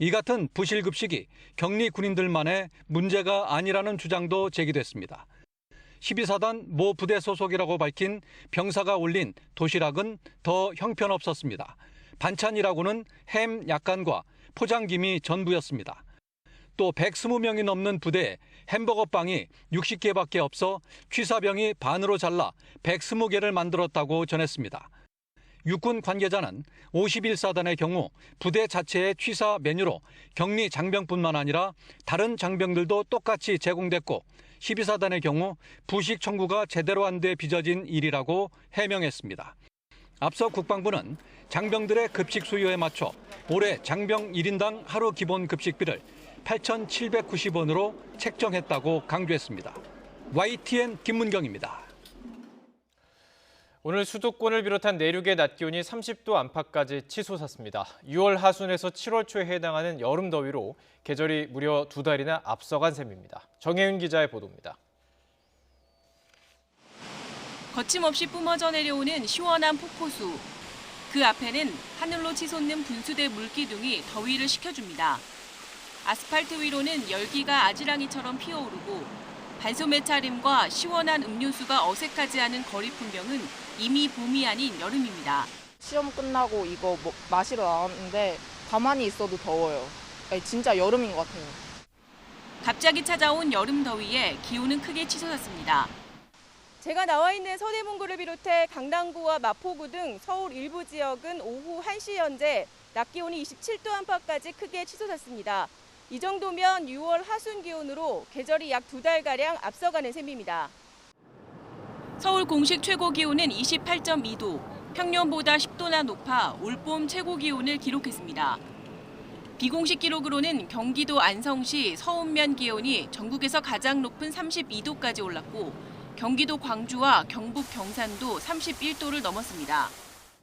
이 같은 부실급식이 격리 군인들만의 문제가 아니라는 주장도 제기됐습니다. 12사단 모 부대 소속이라고 밝힌 병사가 올린 도시락은 더 형편없었습니다. 반찬이라고는 햄 약간과 포장김이 전부였습니다. 또 120명이 넘는 부대에 햄버거 빵이 60개밖에 없어 취사병이 반으로 잘라 120개를 만들었다고 전했습니다. 육군 관계자는 51사단의 경우 부대 자체의 취사 메뉴로 격리 장병뿐만 아니라 다른 장병들도 똑같이 제공됐고 12사단의 경우 부식 청구가 제대로 안 돼 빚어진 일이라고 해명했습니다. 앞서 국방부는 장병들의 급식 수요에 맞춰 올해 장병 1인당 하루 기본 급식비를 8,790원으로 책정했다고 강조했습니다. YTN 김문경입니다. 오늘 수도권을 비롯한 내륙의 낮 기온이 30도 안팎까지 치솟았습니다. 6월 하순에서 7월 초에 해당하는 여름 더위로 계절이 무려 2달이나 앞서간 셈입니다. 정혜윤 기자의 보도입니다. 거침없이 뿜어져 내려오는 시원한 폭포수. 그 앞에는 하늘로 치솟는 분수대 물기둥이 더위를 식혀줍니다. 아스팔트 위로는 열기가 아지랑이처럼 피어오르고 반소매 차림과 시원한 음료수가 어색하지 않은 거리 풍경은 이미 봄이 아닌 여름입니다. 시험 끝나고 이거 마시러 나왔는데 가만히 있어도 더워요. 진짜 여름인 것 같아요. 갑자기 찾아온 여름 더위에 기온은 크게 치솟았습니다. 제가 나와 있는 서대문구를 비롯해 강남구와 마포구 등 서울 일부 지역은 오후 1시 현재 낮 기온이 27도 안팎까지 크게 치솟았습니다. 이 정도면 6월 하순 기온으로 계절이 약 2달가량 앞서가는 셈입니다. 서울 공식 최고 기온은 28.2도, 평년보다 10도나 높아 올봄 최고 기온을 기록했습니다. 비공식 기록으로는 경기도 안성시 서운면 기온이 전국에서 가장 높은 32도까지 올랐고 경기도 광주와 경북 경산도 31도를 넘었습니다.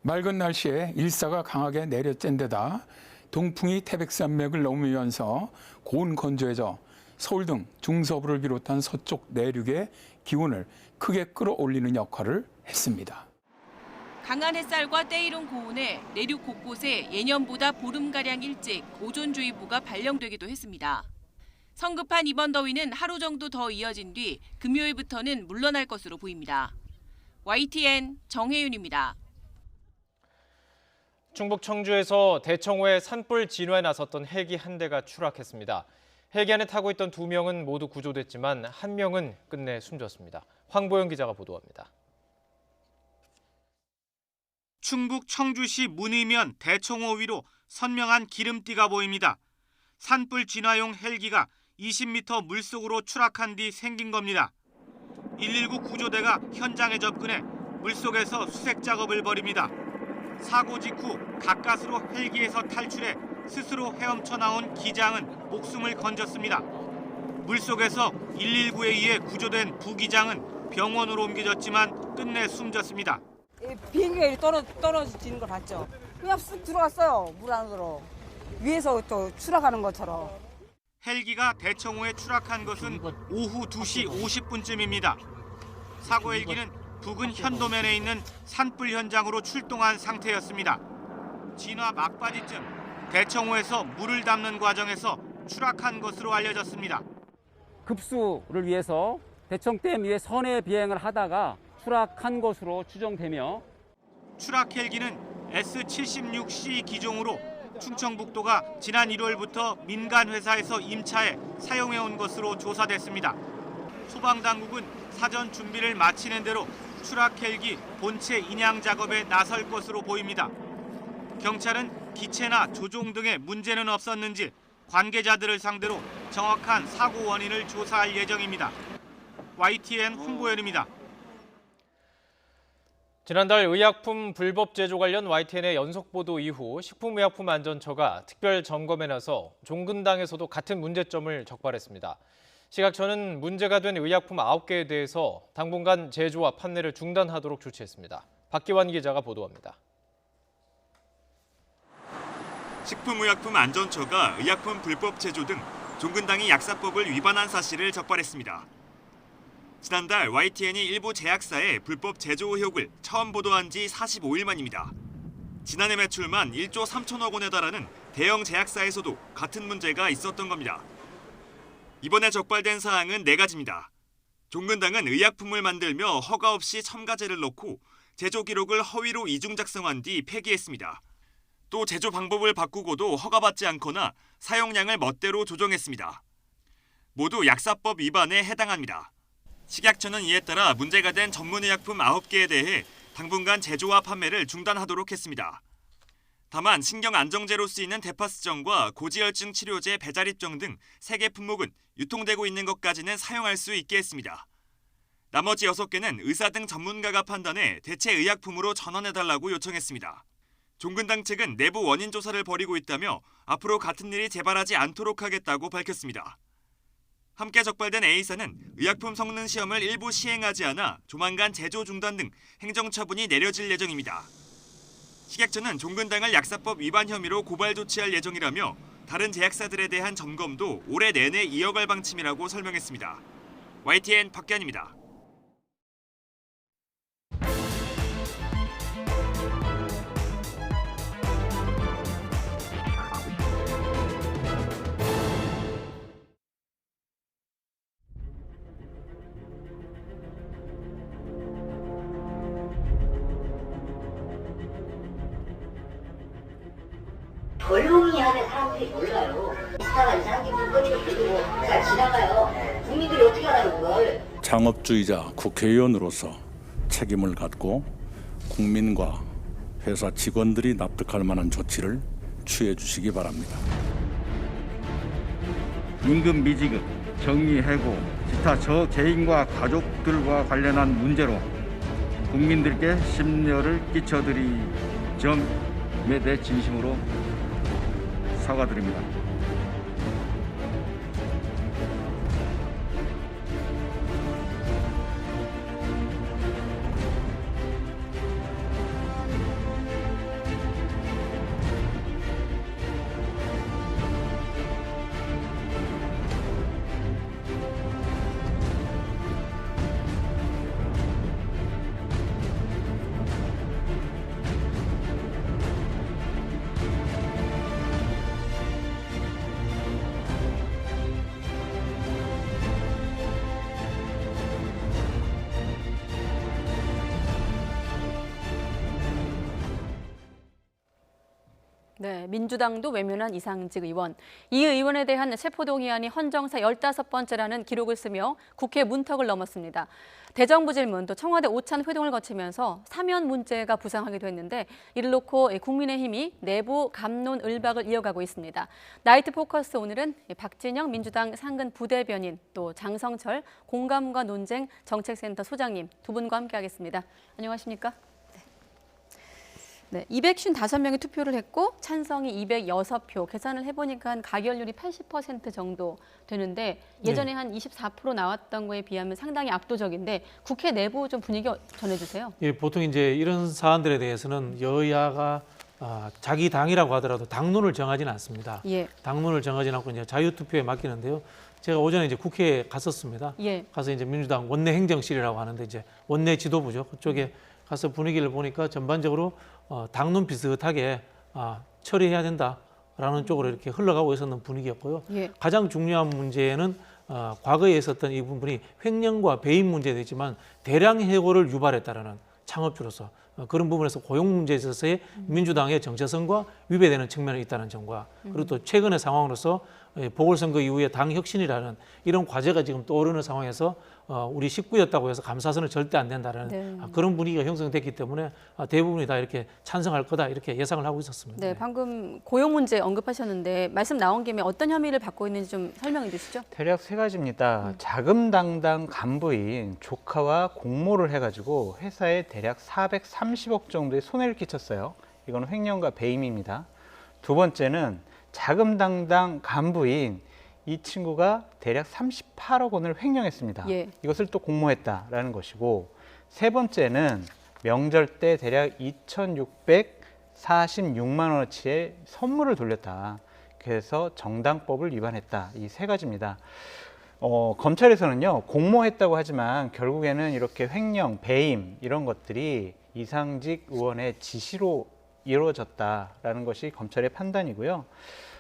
맑은 날씨에 일사가 강하게 내려쨘 데다 동풍이 태백산맥을 넘으면서 고온 건조해져 서울 등 중서부를 비롯한 서쪽 내륙의 기온을 크게 끌어올리는 역할을 했습니다. 강한 햇살과 때이른 고온에 내륙 곳곳에 예년보다 보름가량 일찍 오존주의보가 발령되기도 했습니다. 성급한 이번 더위는 하루 정도 더 이어진 뒤 금요일부터는 물러날 것으로 보입니다. YTN 정혜윤입니다. 충북 청주에서 대청호에 산불 진화에 나섰던 헬기 한 대가 추락했습니다. 헬기 안에 타고 있던 2명은 모두 구조됐지만 1명은 끝내 숨졌습니다. 황보영 기자가 보도합니다. 충북 청주시 문의면 대청호 위로 선명한 기름띠가 보입니다. 산불 진화용 헬기가 20m 물속으로 추락한 뒤 생긴 겁니다. 119 구조대가 현장에 접근해 물속에서 수색 작업을 벌입니다. 사고 직후 가까스로 헬기에서 탈출해 스스로 헤엄쳐 나온 기장은 목숨을 건졌습니다. 물속에서 119에 의해 구조된 부기장은 병원으로 옮겨졌지만 끝내 숨졌습니다. 비행기가 떨어지는 걸 봤죠. 그냥 쑥 들어갔어요. 물 안으로. 위에서 또 추락하는 것처럼. 헬기가 대청호에 추락한 것은 오후 2시 50분쯤입니다. 사고 헬기는 부근 현도면에 있는 산불 현장으로 출동한 상태였습니다. 진화 막바지쯤 대청호에서 물을 담는 과정에서 추락한 것으로 알려졌습니다. 급수를 위해서 대청댐 위에 선의 비행을 하다가 추락한 것으로 추정되며 추락 헬기는 S-76C 기종으로 충청북도가 지난 1월부터 민간 회사에서 임차해 사용해온 것으로 조사됐습니다. 소방당국은 사전 준비를 마치는 대로 추락 헬기 본체 인양 작업에 나설 것으로 보입니다. 경찰은 기체나 조종 등의 문제는 없었는지 관계자들을 상대로 정확한 사고 원인을 조사할 예정입니다. YTN 홍보현입니다. 지난달 의약품 불법 제조 관련 YTN의 연속 보도 이후 식품의약품안전처가 특별 점검에 나서 종근당에서도 같은 문제점을 적발했습니다. 식약처는 문제가 된 의약품 9개에 대해서 당분간 제조와 판매를 중단하도록 조치했습니다. 박기환 기자가 보도합니다. 식품의약품안전처가 의약품 불법 제조 등 종근당이 약사법을 위반한 사실을 적발했습니다. 지난달 YTN이 일부 제약사의 불법 제조 의혹을 처음 보도한 지 45일 만입니다. 지난해 매출만 1조 3천억 원에 달하는 대형 제약사에서도 같은 문제가 있었던 겁니다. 이번에 적발된 사항은 4가지입니다. 종근당은 의약품을 만들며 허가 없이 첨가제를 넣고 제조 기록을 허위로 이중 작성한 뒤 폐기했습니다. 또 제조 방법을 바꾸고도 허가받지 않거나 사용량을 멋대로 조정했습니다. 모두 약사법 위반에 해당합니다. 식약처는 이에 따라 문제가 된 전문의약품 9개에 대해 당분간 제조와 판매를 중단하도록 했습니다. 다만 신경안정제로 쓰이는 데파스정과 고지혈증 치료제 배자립정 등 3개 품목은 유통되고 있는 것까지는 사용할 수 있게 했습니다. 나머지 6개는 의사 등 전문가가 판단해 대체 의약품으로 전환해달라고 요청했습니다. 종근당 측은 내부 원인 조사를 벌이고 있다며 앞으로 같은 일이 재발하지 않도록 하겠다고 밝혔습니다. 함께 적발된 A사는 의약품 성능 시험을 일부 시행하지 않아 조만간 제조 중단 등 행정처분이 내려질 예정입니다. 식약처는 종근당을 약사법 위반 혐의로 고발 조치할 예정이라며 다른 제약사들에 대한 점검도 올해 내내 이어갈 방침이라고 설명했습니다. YTN 박기환입니다. 조용히 하는 사람들이 몰라요. 이사가 이상한 게 물건이고 그리고 잘 지나가요. 국민들이 어떻게 알아요 그걸. 창업주의자 국회의원으로서 책임을 갖고 국민과 회사 직원들이 납득할 만한 조치를 취해 주시기 바랍니다. 임금 미지급, 정리해고, 기타 저 개인과 가족들과 관련한 문제로 국민들께 심려를 끼쳐드린 점에 대해 진심으로 사과드립니다. 네, 민주당도 외면한 이상직 의원. 이 의원에 대한 체포동의안이 헌정사 15번째라는 기록을 쓰며 국회 문턱을 넘었습니다. 대정부 질문 또 청와대 오찬 회동을 거치면서 사면 문제가 부상하기도 했는데 이를 놓고 국민의힘이 내부 갑론 을박을 이어가고 있습니다. 나이트 포커스 오늘은 박진영 민주당 상근 부대변인 또 장성철 공감과 논쟁 정책센터 소장님 두 분과 함께하겠습니다. 안녕하십니까? 네, 255명이 투표를 했고 찬성이 206표, 계산을 해보니까 가결률이 80% 정도 되는데 예전에 한 24% 나왔던 거에 비하면 상당히 압도적인데 국회 내부 좀 분위기 전해주세요. 예, 보통 이제 이런 사안들에 대해서는 여야가 자기 당이라고 하더라도 당론을 정하지는 않습니다. 예. 당론을 정하지는 않고 이제 자유투표에 맡기는데요. 제가 오전에 이제 국회에 갔었습니다. 예. 가서 이제 민주당 원내 행정실이라고 하는데 이제 원내 지도부죠. 그쪽에 가서 분위기를 보니까 전반적으로 당론 비슷하게 처리해야 된다라는 쪽으로 이렇게 흘러가고 있었는 분위기였고요. 예. 가장 중요한 문제는 과거에 있었던 이 부분이 횡령과 배임 문제도 있지만 대량 해고를 유발했다라는 창업주로서 그런 부분에서 고용 문제에 있어서의 민주당의 정체성과 위배되는 측면이 있다는 점과 그리고 또 최근의 상황으로서 보궐선거 이후에 당 혁신이라는 이런 과제가 지금 떠오르는 상황에서 우리 식구였다고 해서 감사선은 절대 안 된다는 그런 분위기가 형성됐기 때문에 대부분이 다 이렇게 찬성할 거다 이렇게 예상을 하고 있었습니다. 네, 방금 고용 문제 언급하셨는데 말씀 나온 김에 어떤 혐의를 받고 있는지 좀 설명해 주시죠. 대략 3가지입니다. 자금당당 간부인 조카와 공모를 해가지고 회사에 대략 430억 정도의 손해를 끼쳤어요. 이건 횡령과 배임입니다. 두 번째는 자금당당 간부인 이 친구가 대략 38억 원을 횡령했습니다. 예. 이것을 또 공모했다라는 것이고 세 번째는 명절 때 대략 2,646만 원어치의 선물을 돌렸다. 그래서 정당법을 위반했다. 이 3가지입니다. 검찰에서는요. 공모했다고 하지만 결국에는 이렇게 횡령, 배임 이런 것들이 이상직 의원의 지시로 이루어졌다라는 것이 검찰의 판단이고요.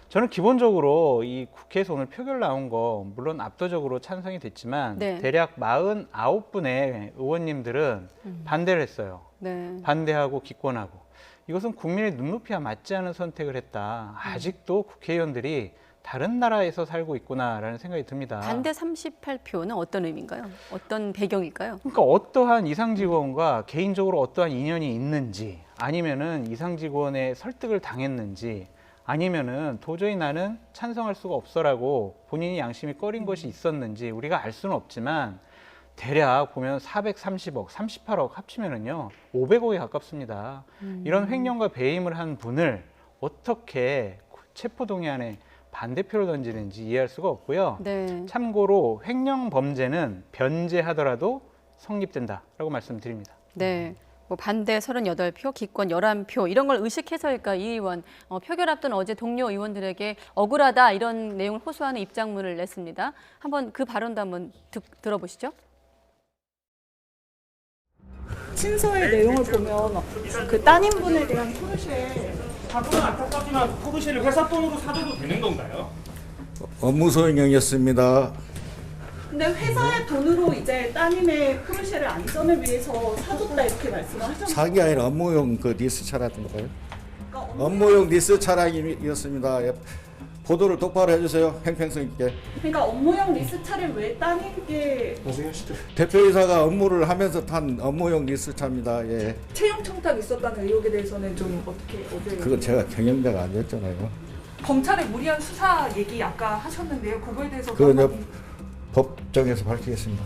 저는 기본적으로 이 국회에서 오늘 표결 나온 거 물론 압도적으로 찬성이 됐지만 네. 대략 49분의 의원님들은 반대를 했어요. 네. 반대하고 기권하고. 이것은 국민의 눈높이와 맞지 않은 선택을 했다. 아직도 국회의원들이 다른 나라에서 살고 있구나라는 생각이 듭니다. 반대 38표는 어떤 의미인가요? 어떤 배경일까요? 그러니까 어떠한 이상직 의원과 개인적으로 어떠한 인연이 있는지 아니면은 이상직 의원의 설득을 당했는지 아니면은 도저히 나는 찬성할 수가 없어라고 본인이 양심이 꺼린 것이 있었는지 우리가 알 수는 없지만 대략 보면 430억, 38억 합치면은요 500억에 가깝습니다. 이런 횡령과 배임을 한 분을 어떻게 체포동의안에 반대표를 던지는지 이해할 수가 없고요. 네. 참고로 횡령 범죄는 변제하더라도 성립된다라고 말씀드립니다. 네. 뭐 반대 38표, 기권 11표 이런 걸 의식해서일까 이 의원 표결 앞둔 어제 동료 의원들에게 억울하다 이런 내용을 호소하는 입장문을 냈습니다. 한번 그 발언도 한번 들어보시죠. 친서의 내용을 보면 그 따님분에 대한 포르쉐 사고는 안타깝지만 포르쉐를 회사 돈으로 사줘도 되는 건가요? 업무 소행령이었습니다. 근데 회사의 돈으로 이제 따님의 포르쉐를 안전을 위해서 사줬다 이렇게 말씀을 하셨는데 사기 아니라 업무용 그 리스 차량인가요? 업무용 리스 차량이었습니다. 예. 보도를 똑바로 해주세요. 행평성 있게. 그러니까 업무용 리스 차를 왜 따님께 대표이사가 업무를 하면서 탄 업무용 리스 차입니다. 예. 채용 청탁 있었다는 의혹에 대해서는 좀 어떻게 그건 제가 경영자가 아니었잖아요. 검찰의 무리한 수사 얘기 아까 하셨는데요. 그거에 대해서 그건 법정에서 밝히겠습니다.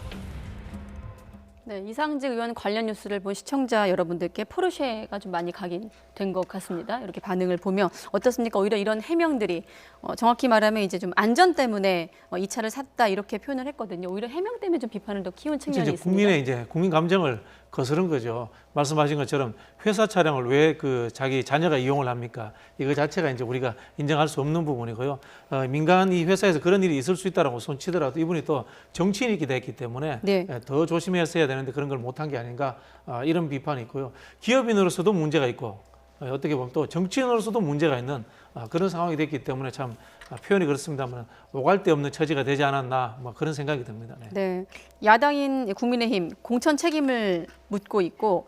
네, 이상직 의원 관련 뉴스를 본 시청자 여러분들께 포르쉐가 좀 많이 각인된 것 같습니다. 이렇게 반응을 보면 어떻습니까? 오히려 이런 해명들이 정확히 말하면 이제 좀 안전 때문에 이 차를 샀다 이렇게 표현을 했거든요. 오히려 해명 때문에 좀 비판을 더 키운 측면이 이제 있습니다. 국민의 이제 국민 감정을 거스른 거죠. 말씀하신 것처럼 회사 차량을 왜 그 자기 자녀가 이용을 합니까? 이거 자체가 이제 우리가 인정할 수 없는 부분이고요. 민간 이 회사에서 그런 일이 있을 수 있다라고 손치더라도 이분이 또 정치인이 됐기 때문에 네. 더 조심했어야 되는데 그런 걸 못한 게 아닌가 이런 비판이 있고요. 기업인으로서도 문제가 있고 어떻게 보면 또 정치인으로서도 문제가 있는 그런 상황이 됐기 때문에 참 표현이 그렇습니다만 오갈 데 없는 처지가 되지 않았나 뭐 그런 생각이 듭니다. 네. 네, 야당인 국민의힘 공천 책임을 묻고 있고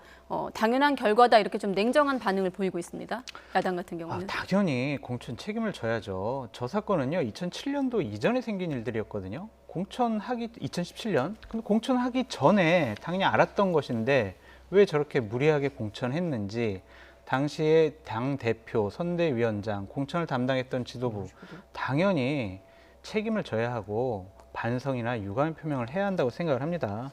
당연한 결과다 이렇게 좀 냉정한 반응을 보이고 있습니다. 야당 같은 경우는. 당연히 공천 책임을 져야죠. 저 사건은요 2007년도 이전에 생긴 일들이었거든요. 공천하기 2017년 근데 공천하기 전에 당연히 알았던 것인데 왜 저렇게 무리하게 공천했는지 당시에 당대표, 선대위원장, 공천을 담당했던 지도부 당연히 책임을 져야 하고 반성이나 유감 표명을 해야 한다고 생각을 합니다.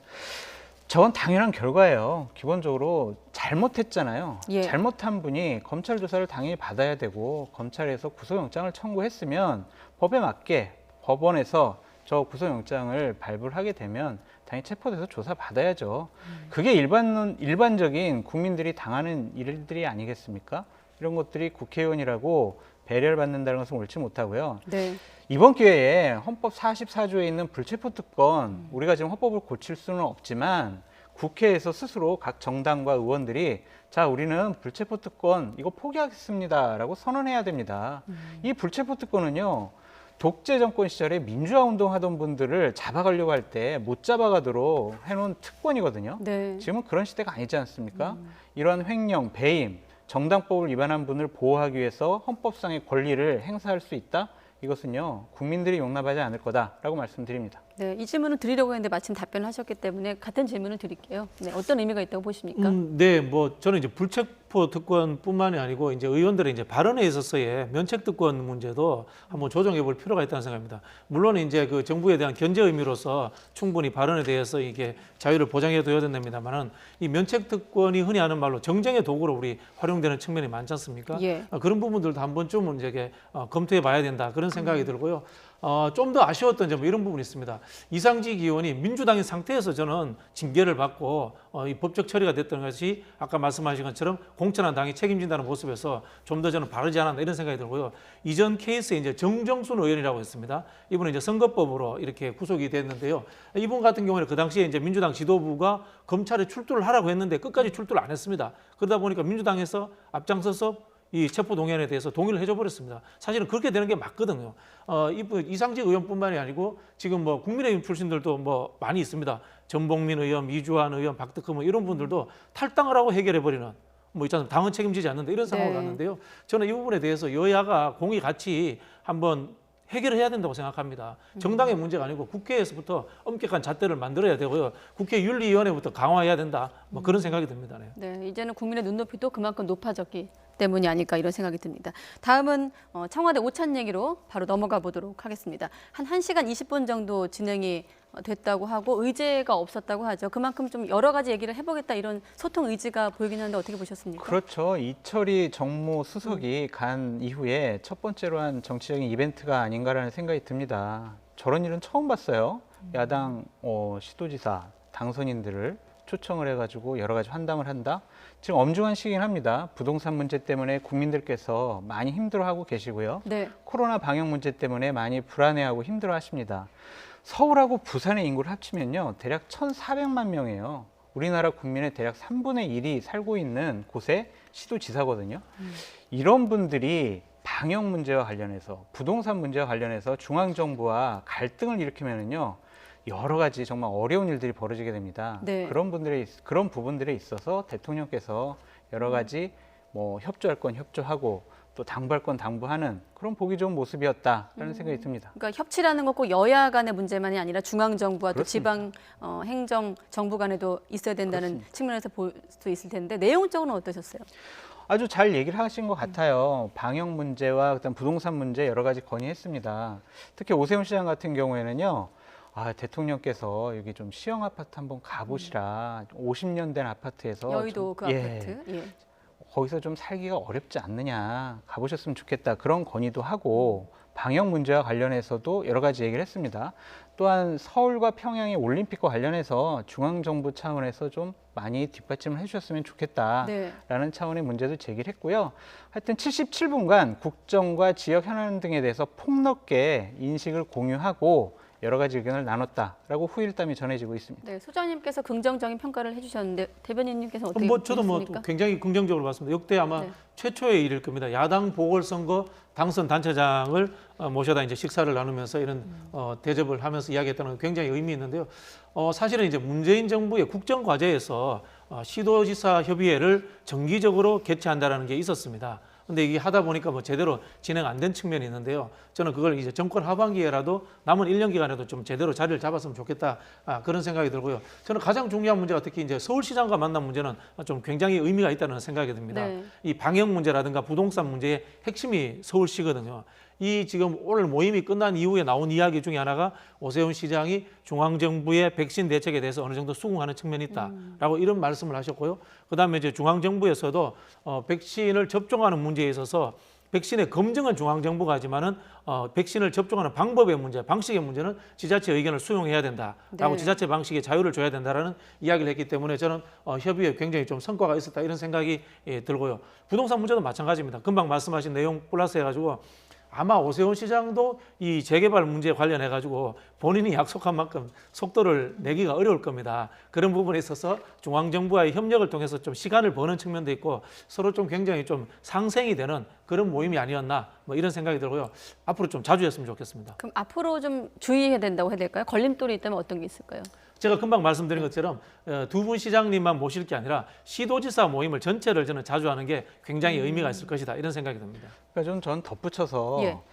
저건 당연한 결과예요. 기본적으로 잘못했잖아요. 예. 잘못한 분이 검찰 조사를 당연히 받아야 되고 검찰에서 구속영장을 청구했으면 법에 맞게 법원에서 저 구속영장을 발부를 하게 되면 당연히 체포돼서 조사받아야죠. 그게 일반적인 국민들이 당하는 일들이 아니겠습니까? 이런 것들이 국회의원이라고 배려를 받는다는 것은 옳지 못하고요. 네. 이번 기회에 헌법 44조에 있는 불체포특권 우리가 지금 헌법을 고칠 수는 없지만 국회에서 스스로 각 정당과 의원들이 자 우리는 불체포특권 이거 포기하겠습니다라고 선언해야 됩니다. 이 불체포특권은요. 독재 정권 시절에 민주화 운동하던 분들을 잡아가려고 할 때 못 잡아가도록 해놓은 특권이거든요. 네. 지금은 그런 시대가 아니지 않습니까? 이러한 횡령, 배임, 정당법을 위반한 분을 보호하기 위해서 헌법상의 권리를 행사할 수 있다? 이것은요 국민들이 용납하지 않을 거다라고 말씀드립니다. 네, 이 질문을 드리려고 했는데 마침 답변을 하셨기 때문에 같은 질문을 드릴게요. 네, 어떤 의미가 있다고 보십니까? 네, 뭐 저는 이제 불체포 특권뿐만이 아니고 이제 의원들의 이제 발언에 있어서의 면책 특권 문제도 한번 조정해 볼 필요가 있다는 생각입니다. 물론 이제 그 정부에 대한 견제 의미로서 충분히 발언에 대해서 이게 자유를 보장해 둬야 된답니다만은 이 면책 특권이 흔히 하는 말로 정쟁의 도구로 우리 활용되는 측면이 많지 않습니까? 예. 그런 부분들도 한 번쯤은 이제 검토해 봐야 된다 그런 생각이 들고요. 좀 더 아쉬웠던 점 이런 부분이 있습니다. 이상직 의원이 민주당인 상태에서 저는 징계를 받고 이 법적 처리가 됐던 것이 아까 말씀하신 것처럼 공천한 당이 책임진다는 모습에서 좀 더 저는 바르지 않았나 이런 생각이 들고요. 이전 케이스에 이제 정정순 의원이라고 했습니다. 이분은 이제 선거법으로 이렇게 구속이 됐는데요. 이분 같은 경우는 그 당시에 이제 민주당 지도부가 검찰에 출두를 하라고 했는데 끝까지 출두를 안 했습니다. 그러다 보니까 민주당에서 앞장서서 이 체포동의안에 대해서 동의를 해줘 버렸습니다. 사실은 그렇게 되는 게 맞거든요. 이상직 의원뿐만이 아니고 지금 뭐 국민의힘 출신들도 뭐 많이 있습니다. 전봉민 의원, 이주환 의원, 박덕흠 뭐 이런 분들도 탈당을 하고 해결해 버리는 뭐 있잖아요. 당은 책임지지 않는다 이런 상황을 갔는데요. 저는 이 부분에 대해서 여야가 공의 같이 한번 해결을 해야 된다고 생각합니다. 정당의 문제가 아니고 국회에서부터 엄격한 잣대를 만들어야 되고요. 국회 윤리위원회부터 강화해야 된다. 뭐 그런 생각이 듭니다. 네. 네, 이제는 국민의 눈높이도 그만큼 높아졌기 때문이 아닐까 이런 생각이 듭니다. 다음은 청와대 오찬 얘기로 바로 넘어가 보도록 하겠습니다. 한 1시간 20분 정도 진행이 됐다고 하고 의제가 없었다고 하죠. 그만큼 좀 여러 가지 얘기를 해보겠다 이런 소통 의지가 보이긴 하는데 어떻게 보셨습니까? 그렇죠. 이철이 정무수석이 간 이후에 첫 번째로 한 정치적인 이벤트가 아닌가라는 생각이 듭니다. 저런 일은 처음 봤어요. 야당 시도지사, 당선인들을 초청을 해가지고 여러 가지 환담을 한다. 지금 엄중한 시기긴 합니다. 부동산 문제 때문에 국민들께서 많이 힘들어하고 계시고요. 네. 코로나 방역 문제 때문에 많이 불안해하고 힘들어하십니다. 서울하고 부산의 인구를 합치면요, 대략 1,400만 명이에요. 우리나라 국민의 대략 3분의 1이 살고 있는 곳의 시도지사거든요. 이런 분들이 방역 문제와 관련해서, 부동산 문제와 관련해서 중앙정부와 갈등을 일으키면은요, 여러 가지 정말 어려운 일들이 벌어지게 됩니다. 네. 그런 부분들에 있어서 대통령께서 여러 가지 뭐 협조할 건 협조하고 또 당부할 건 당부하는 그런 보기 좋은 모습이었다라는 생각이 듭니다. 그러니까 협치라는 건 꼭 여야 간의 문제만이 아니라 중앙정부와 또 그렇습니다. 지방 행정 정부 간에도 있어야 된다는 그렇습니다. 측면에서 볼 수 있을 텐데 내용적으로는 어떠셨어요? 아주 잘 얘기를 하신 것 같아요. 방역 문제와 그다음 부동산 문제 여러 가지 건의했습니다. 특히 오세훈 시장 같은 경우에는요. 대통령께서 여기 좀 시형 아파트 한번 가보시라. 50년 된 아파트에서 여의도 그 아파트. 예. 거기서 좀 살기가 어렵지 않느냐. 가보셨으면 좋겠다. 그런 건의도 하고 방역 문제와 관련해서도 여러 가지 얘기를 했습니다. 또한 서울과 평양의 올림픽과 관련해서 중앙정부 차원에서 좀 많이 뒷받침을 해주셨으면 좋겠다라는 차원의 문제도 제기를 했고요. 하여튼 77분간 국정과 지역 현안 등에 대해서 폭넓게 인식을 공유하고 여러 가지 의견을 나눴다라고 후일담이 전해지고 있습니다. 네, 소장님께서 긍정적인 평가를 해주셨는데 대변인님께서 어떻게 저도 보셨습니까? 굉장히 긍정적으로 봤습니다. 역대 아마 네. 최초의 일일 겁니다. 야당 보궐선거 당선 단체장을 모셔다 이제 식사를 나누면서 이런 대접을 하면서 이야기했다는 게 굉장히 의미 있는데요. 사실은 이제 문재인 정부의 국정 과제에서 시도지사 협의회를 정기적으로 개최한다라는 게 있었습니다. 근데 이게 하다 보니까 뭐 제대로 진행 안 된 측면이 있는데요. 저는 그걸 이제 정권 하반기에라도 남은 1년 기간에도 좀 제대로 자리를 잡았으면 좋겠다. 그런 생각이 들고요. 저는 가장 중요한 문제가 특히 이제 서울시장과 만난 문제는 좀 굉장히 의미가 있다는 생각이 듭니다. 네. 이 방역 문제라든가 부동산 문제의 핵심이 서울시거든요. 이 지금 오늘 모임이 끝난 이후에 나온 이야기 중에 하나가 오세훈 시장이 중앙정부의 백신 대책에 대해서 어느 정도 수긍하는 측면이 있다라고 이런 말씀을 하셨고요. 그다음에 이제 중앙정부에서도 백신을 접종하는 문제에 있어서 백신의 검증은 중앙정부가 하지만은 백신을 접종하는 방법의 문제, 방식의 문제는 지자체 의견을 수용해야 된다라고 네. 지자체 방식에 자유를 줘야 된다라는 이야기를 했기 때문에 저는 협의에 굉장히 좀 성과가 있었다 이런 생각이 들고요. 부동산 문제도 마찬가지입니다. 금방 말씀하신 내용 플러스 해가지고 아마 오세훈 시장도 이 재개발 문제에 관련해 가지고 본인이 약속한 만큼 속도를 내기가 어려울 겁니다. 그런 부분에 있어서 중앙정부와의 협력을 통해서 좀 시간을 버는 측면도 있고 서로 좀 굉장히 좀 상생이 되는 그런 모임이 아니었나 뭐 이런 생각이 들고요. 앞으로 좀 자주 했으면 좋겠습니다. 그럼 앞으로 좀 주의해야 된다고 해야 될까요? 걸림돌이 있다면 어떤 게 있을까요? 제가 금방 말씀드린 것처럼 두 분 시장님만 모실 게 아니라 시도지사 모임을 전체를 저는 자주 하는 게 굉장히 의미가 있을 것이다 이런 생각이 듭니다. 그러니까 전 덧붙여서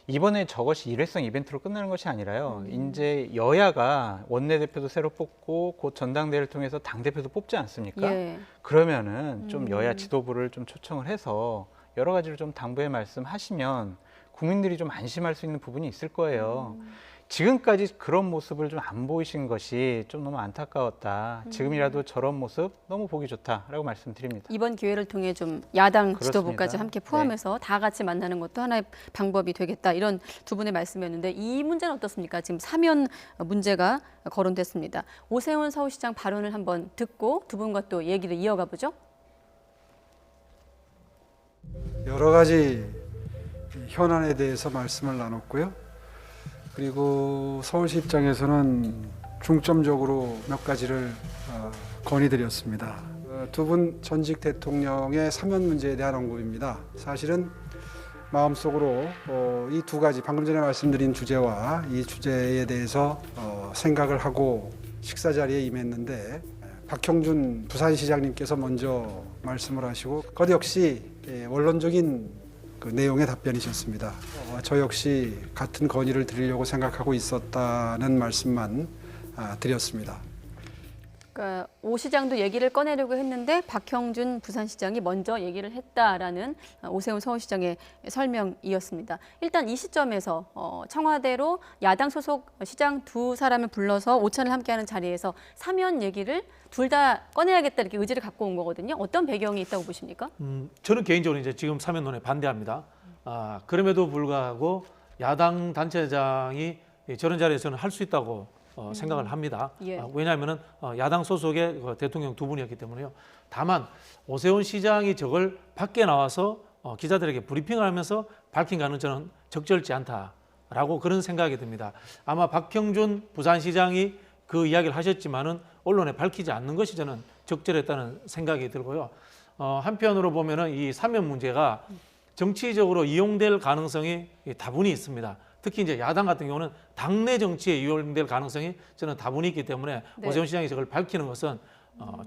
이번에 저것이 일회성 이벤트로 끝나는 것이 아니라요. 이제 여야가 원내대표도 새로 뽑고 곧 전당대회를 통해서 당대표도 뽑지 않습니까? 예. 그러면은 좀 여야 지도부를 좀 초청을 해서 여러 가지를 좀 당부의 말씀하시면 국민들이 좀 안심할 수 있는 부분이 있을 거예요. 지금까지 그런 모습을 좀 안 보이신 것이 좀 너무 안타까웠다. 지금이라도 저런 모습 너무 보기 좋다라고 말씀드립니다. 이번 기회를 통해 좀 야당 그렇습니다. 지도부까지 함께 포함해서 다 같이 만나는 것도 하나의 방법이 되겠다. 이런 두 분의 말씀이었는데 이 문제는 어떻습니까? 지금 사면 문제가 거론됐습니다. 오세훈 서울시장 발언을 한번 듣고 두 분과 또 얘기를 이어가 보죠. 여러 가지 현안에 대해서 말씀을 나눴고요. 그리고 서울시 입장에서는 중점적으로 몇 가지를 건의드렸습니다. 두 분 전직 대통령의 사면 문제에 대한 언급입니다. 사실은 마음속으로 이 두 가지 방금 전에 말씀드린 주제와 이 주제에 대해서 생각을 하고 식사 자리에 임했는데 박형준 부산시장님께서 먼저 말씀을 하시고 그것 역시 원론적인 그 내용의 답변이셨습니다. 저 역시 같은 건의를 드리려고 생각하고 있었다는 말씀만 드렸습니다. 그러니까 오 시장도 얘기를 꺼내려고 했는데 박형준 부산시장이 먼저 얘기를 했다라는 오세훈 서울시장의 설명이었습니다. 일단 이 시점에서 청와대로 야당 소속 시장 두 사람을 불러서 오찬을 함께하는 자리에서 사면 얘기를 둘 다 꺼내야겠다 이렇게 의지를 갖고 온 거거든요. 어떤 배경이 있다고 보십니까? 저는 개인적으로 이제 지금 사면론에 반대합니다. 그럼에도 불구하고 야당 단체장이 저런 자리에서는 할 수 있다고 생각을 합니다. 예. 왜냐하면 야당 소속의 대통령 두 분이었기 때문에요. 다만 오세훈 시장이 저걸 밖에 나와서 기자들에게 브리핑을 하면서 밝힌 거는 저는 적절치 않다라고 그런 생각이 듭니다. 아마 박형준 부산시장이 그 이야기를 하셨지만은 언론에 밝히지 않는 것이 저는 적절했다는 생각이 들고요. 한편으로 보면은 이 사면 문제가 정치적으로 이용될 가능성이 다분히 있습니다. 특히 이제 야당 같은 경우는 당내 정치에 이용될 가능성이 저는 다분히 있기 때문에 네. 오세훈 시장이 저걸 밝히는 것은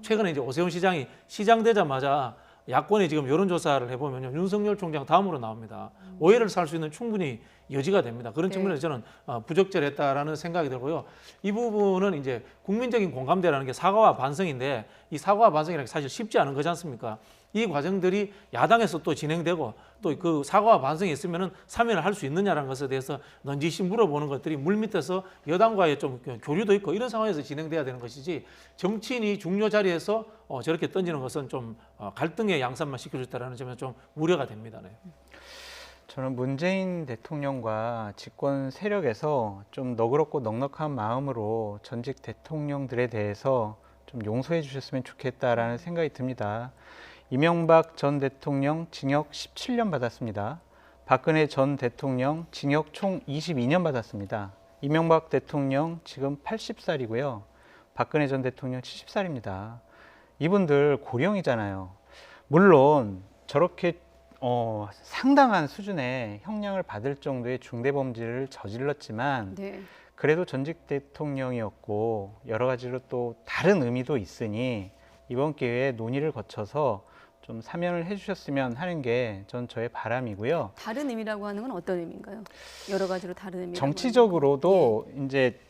최근에 이제 오세훈 시장이 시장 되자마자 야권이 지금 여론조사를 해보면요, 윤석열 총장 다음으로 나옵니다. 오해를 살 수 있는 충분히 여지가 됩니다. 그런 네. 측면에서 저는 부적절했다라는 생각이 들고요. 이 부분은 이제 국민적인 공감대라는 게 사과와 반성인데 이 사과와 반성이라는 게 사실 쉽지 않은 거지 않습니까? 이 과정들이 야당에서 또 진행되고 또 그 사과와 반성이 있으면은 사면을 할 수 있느냐라는 것에 대해서 넌지시 물어보는 것들이 물밑에서 여당과의 좀 교류도 있고 이런 상황에서 진행돼야 되는 것이지 정치인이 중요 자리에서 저렇게 던지는 것은 좀 갈등의 양산만 시켜줬다라는 점에서 좀 우려가 됩니다. 네. 저는 문재인 대통령과 집권 세력에서 좀 너그럽고 넉넉한 마음으로 전직 대통령들에 대해서 좀 용서해 주셨으면 좋겠다라는 생각이 듭니다. 이명박 전 대통령 징역 17년 받았습니다. 박근혜 전 대통령 징역 총 22년 받았습니다. 이명박 대통령 지금 80살이고요. 박근혜 전 대통령 70살입니다. 이분들 고령이잖아요. 물론 저렇게 상당한 수준의 형량을 받을 정도의 중대범죄를 저질렀지만 네. 그래도 전직 대통령이었고 여러 가지로 또 다른 의미도 있으니 이번 기회에 논의를 거쳐서 좀 사면을 해주셨으면 하는 게 전 저의 바람이고요. 다른 의미라고 하는 건 어떤 의미인가요? 여러 가지로 다른 의미. 정치적으로도 이제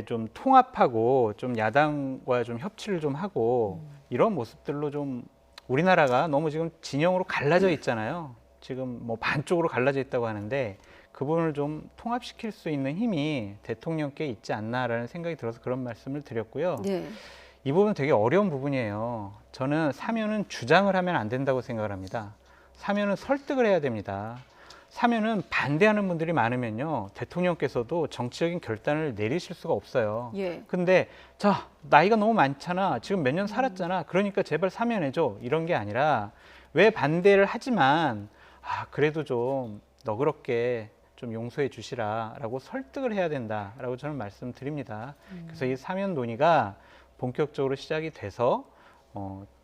좀 통합하고 좀 야당과 좀 협치를 좀 하고 이런 모습들로 좀 우리나라가 너무 지금 진영으로 갈라져 있잖아요. 지금 뭐 반쪽으로 갈라져 있다고 하는데 그 부분을 좀 통합시킬 수 있는 힘이 대통령께 있지 않나라는 생각이 들어서 그런 말씀을 드렸고요. 네. 이 부분은 되게 어려운 부분이에요. 저는 사면은 주장을 하면 안 된다고 생각을 합니다. 사면은 설득을 해야 됩니다. 사면은 반대하는 분들이 많으면요, 대통령께서도 정치적인 결단을 내리실 수가 없어요. 예. 근데 자, 나이가 너무 많잖아, 지금 몇 년 살았잖아, 그러니까 제발 사면해줘, 이런 게 아니라 왜 반대를 하지만 그래도 좀 너그럽게 좀 용서해 주시라라고 설득을 해야 된다라고 저는 말씀드립니다. 그래서 이 사면 논의가 본격적으로 시작이 돼서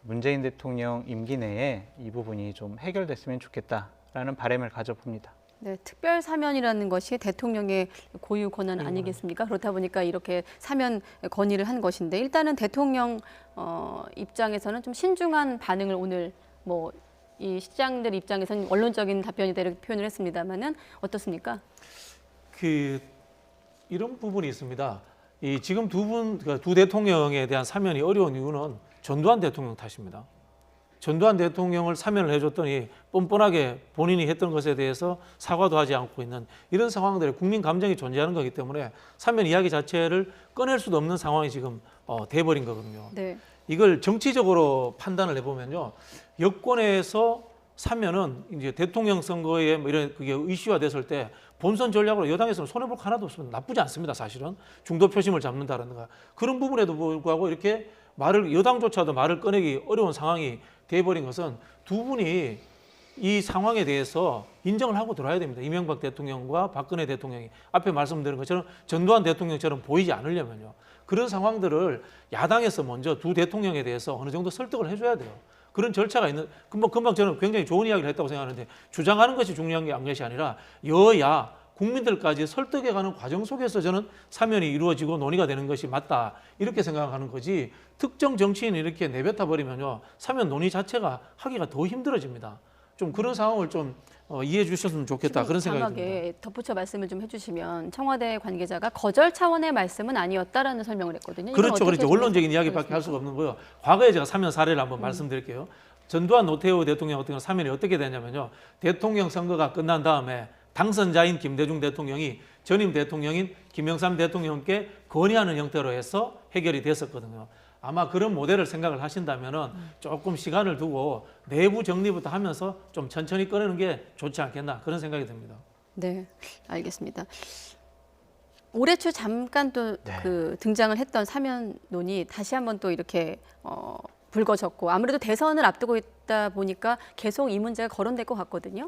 문재인 대통령 임기 내에 이 부분이 좀 해결됐으면 좋겠다라는 바람을 가져봅니다. 네, 특별 사면이라는 것이 대통령의 고유 권한 아니겠습니까? 그렇다 보니까 이렇게 사면 건의를 한 것인데 일단은 대통령 입장에서는 좀 신중한 반응을 오늘 이 시장들 입장에서는 원론적인 답변이다 이렇게 표현을 했습니다만은 어떻습니까? 이런 부분이 있습니다. 지금 두 대통령에 대한 사면이 어려운 이유는 전두환 대통령 탓입니다. 전두환 대통령을 사면을 해줬더니 뻔뻔하게 본인이 했던 것에 대해서 사과도 하지 않고 있는 이런 상황들에 국민 감정이 존재하는 거기 때문에 사면 이야기 자체를 꺼낼 수도 없는 상황이 지금 돼버린 거거든요. 네. 이걸 정치적으로 판단을 해보면요, 여권에서 사면은 이제 대통령 선거에 이런 그게 이슈화 됐을 때 본선 전략으로 여당에서는 손해볼 거 하나도 없으면 나쁘지 않습니다. 사실은 중도 표심을 잡는다든가 그런 부분에도 불구하고 이렇게 여당조차도 말을 꺼내기 어려운 상황이 돼버린 것은 두 분이 이 상황에 대해서 인정을 하고 들어와야 됩니다. 이명박 대통령과 박근혜 대통령이 앞에 말씀드린 것처럼 전두환 대통령처럼 보이지 않으려면요, 그런 상황들을 야당에서 먼저 두 대통령에 대해서 어느 정도 설득을 해줘야 돼요. 그런 절차가 있는, 금방 저는 굉장히 좋은 이야기를 했다고 생각하는데 주장하는 것이 중요한 것이 아니라 여야 국민들까지 설득해가는 과정 속에서 저는 사면이 이루어지고 논의가 되는 것이 맞다 이렇게 생각하는 거지, 특정 정치인이 이렇게 내뱉어 버리면요 사면 논의 자체가 하기가 더 힘들어집니다. 좀 그런 상황을 좀 이해해 주셨으면 좋겠다 그런 생각이 듭니다. 장하게 덧붙여 말씀을 좀 해주시면 청와대 관계자가 거절 차원의 말씀은 아니었다라는 설명을 했거든요. 그렇죠. 원론적인 이야기밖에 할 수가 없는 거예요. 과거에 제가 사면 사례를 한번 말씀드릴게요. 전두환 노태우 대통령 같은 경우 사면이 어떻게 되냐면요. 대통령 선거가 끝난 다음에 당선자인 김대중 대통령이 전임 대통령인 김영삼 대통령께 건의하는 형태로 해서 해결이 됐었거든요. 아마 그런 모델을 생각을 하신다면은 조금 시간을 두고 내부 정리부터 하면서 좀 천천히 꺼내는 게 좋지 않겠나 그런 생각이 듭니다. 네, 알겠습니다. 올해 초 잠깐 또 그 등장을 했던 사면론이 다시 한번 또 이렇게 불거졌고 아무래도 대선을 앞두고 있다 보니까 계속 이 문제가 거론될 것 같거든요.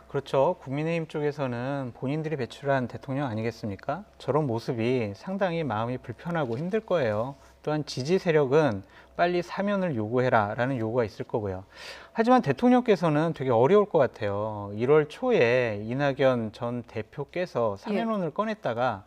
그렇죠. 국민의힘 쪽에서는 본인들이 배출한 대통령 아니겠습니까? 저런 모습이 상당히 마음이 불편하고 힘들 거예요. 또한 지지 세력은 빨리 사면을 요구해라라는 요구가 있을 거고요. 하지만 대통령께서는 되게 어려울 것 같아요. 1월 초에 이낙연 전 대표께서 사면론을 꺼냈다가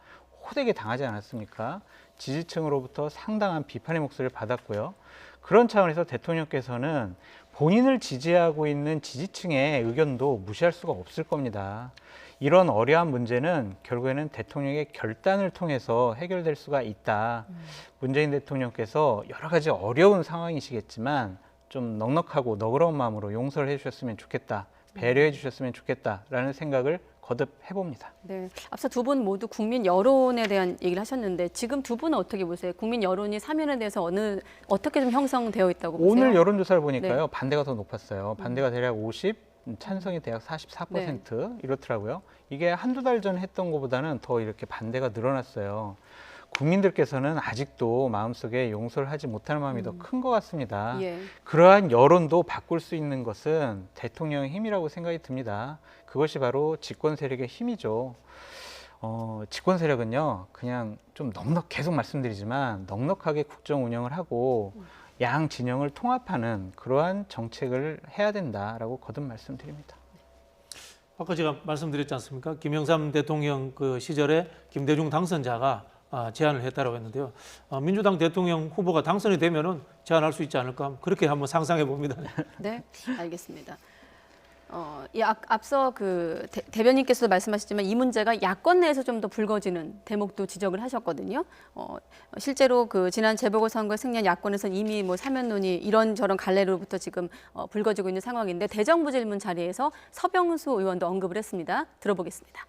호되게 당하지 않았습니까? 지지층으로부터 상당한 비판의 목소리를 받았고요. 그런 차원에서 대통령께서는 본인을 지지하고 있는 지지층의 의견도 무시할 수가 없을 겁니다. 이런 어려운 문제는 결국에는 대통령의 결단을 통해서 해결될 수가 있다. 문재인 대통령께서 여러 가지 어려운 상황이시겠지만 좀 넉넉하고 너그러운 마음으로 용서를 해주셨으면 좋겠다. 배려해 주셨으면 좋겠다라는 생각을 거듭 해봅니다. 네, 앞서 두 분 모두 국민 여론에 대한 얘기를 하셨는데 지금 두 분은 어떻게 보세요? 국민 여론이 사면에 대해서 어떻게 좀 형성되어 있다고 보세요? 오늘 여론조사를 보니까요. 반대가 더 높았어요. 반대가 대략 50, 찬성이 대략 44% 이렇더라고요. 이게 한두 달 전 했던 것보다는 더 이렇게 반대가 늘어났어요. 국민들께서는 아직도 마음속에 용서를 하지 못하는 마음이 더 큰 것 같습니다. 그러한 여론도 바꿀 수 있는 것은 대통령의 힘이라고 생각이 듭니다. 그것이 바로 집권 세력의 힘이죠. 집권 세력은요, 그냥 좀 계속 말씀드리지만 넉넉하게 국정 운영을 하고 양 진영을 통합하는 그러한 정책을 해야 된다라고 거듭 말씀드립니다. 아까 제가 말씀드렸지 않습니까? 김영삼 대통령 그 시절에 김대중 당선자가 제안을 했다라고 했는데요. 민주당 대통령 후보가 당선이 되면은 제안할 수 있지 않을까? 그렇게 한번 상상해 봅니다. 네, 알겠습니다. 앞서 그 대변인께서도 말씀하셨지만 이 문제가 야권 내에서 좀 더 불거지는 대목도 지적을 하셨거든요. 실제로 그 지난 재보궐선거 승리한 야권에서는 이미 뭐 사면론이 이런저런 갈래로부터 지금 불거지고 있는 상황인데 대정부 질문 자리에서 서병수 의원도 언급을 했습니다. 들어보겠습니다.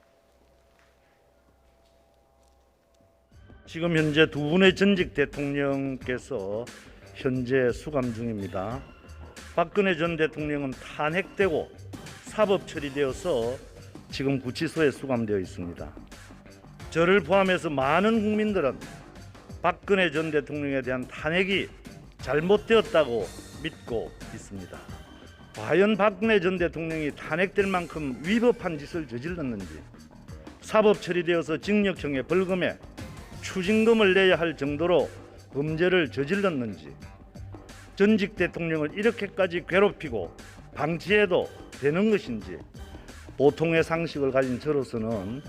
지금 현재 두 분의 전직 대통령께서 현재 수감 중입니다. 박근혜 전 대통령은 탄핵되고 사법 처리되어서 지금 구치소에 수감되어 있습니다. 저를 포함해서 많은 국민들은 박근혜 전 대통령에 대한 탄핵이 잘못되었다고 믿고 있습니다. 과연 박근혜 전 대통령이 탄핵될 만큼 위법한 짓을 저질렀는지, 사법 처리되어서 징역형의 벌금에 추징금을 내야 할 정도로 범죄를 저질렀는지, 전직 대통령을 이렇게까지 괴롭히고 방치해도 되는 것인지 보통의 상식을 가진 저로서는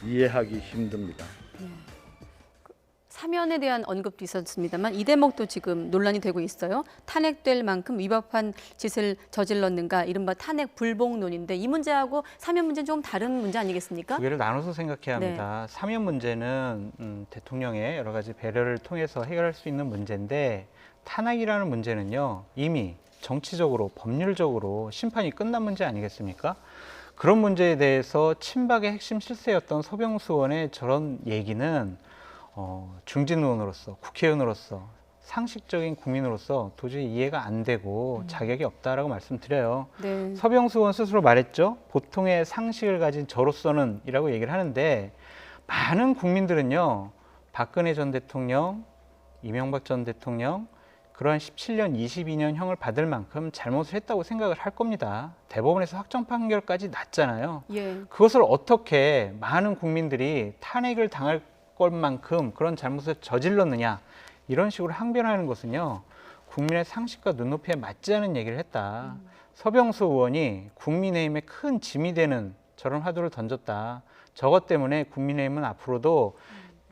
이해하기 힘듭니다. 사면에 대한 언급도 있었습니다만 이 대목도 지금 논란이 되고 있어요. 탄핵될 만큼 위법한 짓을 저질렀는가, 이른바 탄핵 불복론인데 이 문제하고 사면 문제는 좀 다른 문제 아니겠습니까? 두 개를 나눠서 생각해야 합니다. 사면 문제는 대통령의 여러 가지 배려를 통해서 해결할 수 있는 문제인데, 탄핵이라는 문제는요, 이미 정치적으로 법률적으로 심판이 끝난 문제 아니겠습니까? 그런 문제에 대해서 친박의 핵심 실세였던 서병수 의원의 저런 얘기는 중진 의원으로서, 국회의원으로서, 상식적인 국민으로서 도저히 이해가 안 되고 자격이 없다라고 말씀드려요. 서병수 의원 스스로 말했죠. 보통의 상식을 가진 저로서는 이라고 얘기를 하는데, 많은 국민들은요, 박근혜 전 대통령, 이명박 전 대통령, 그러한 17년, 22년 형을 받을 만큼 잘못을 했다고 생각을 할 겁니다. 대법원에서 확정 판결까지 났잖아요. 그것을 어떻게 많은 국민들이 탄핵을 당할 것만큼 그런 잘못을 저질렀느냐, 이런 식으로 항변하는 것은요, 국민의 상식과 눈높이에 맞지 않은 얘기를 했다. 서병수 의원이 국민의힘에 큰 짐이 되는 저런 화두를 던졌다. 저것 때문에 국민의힘은 앞으로도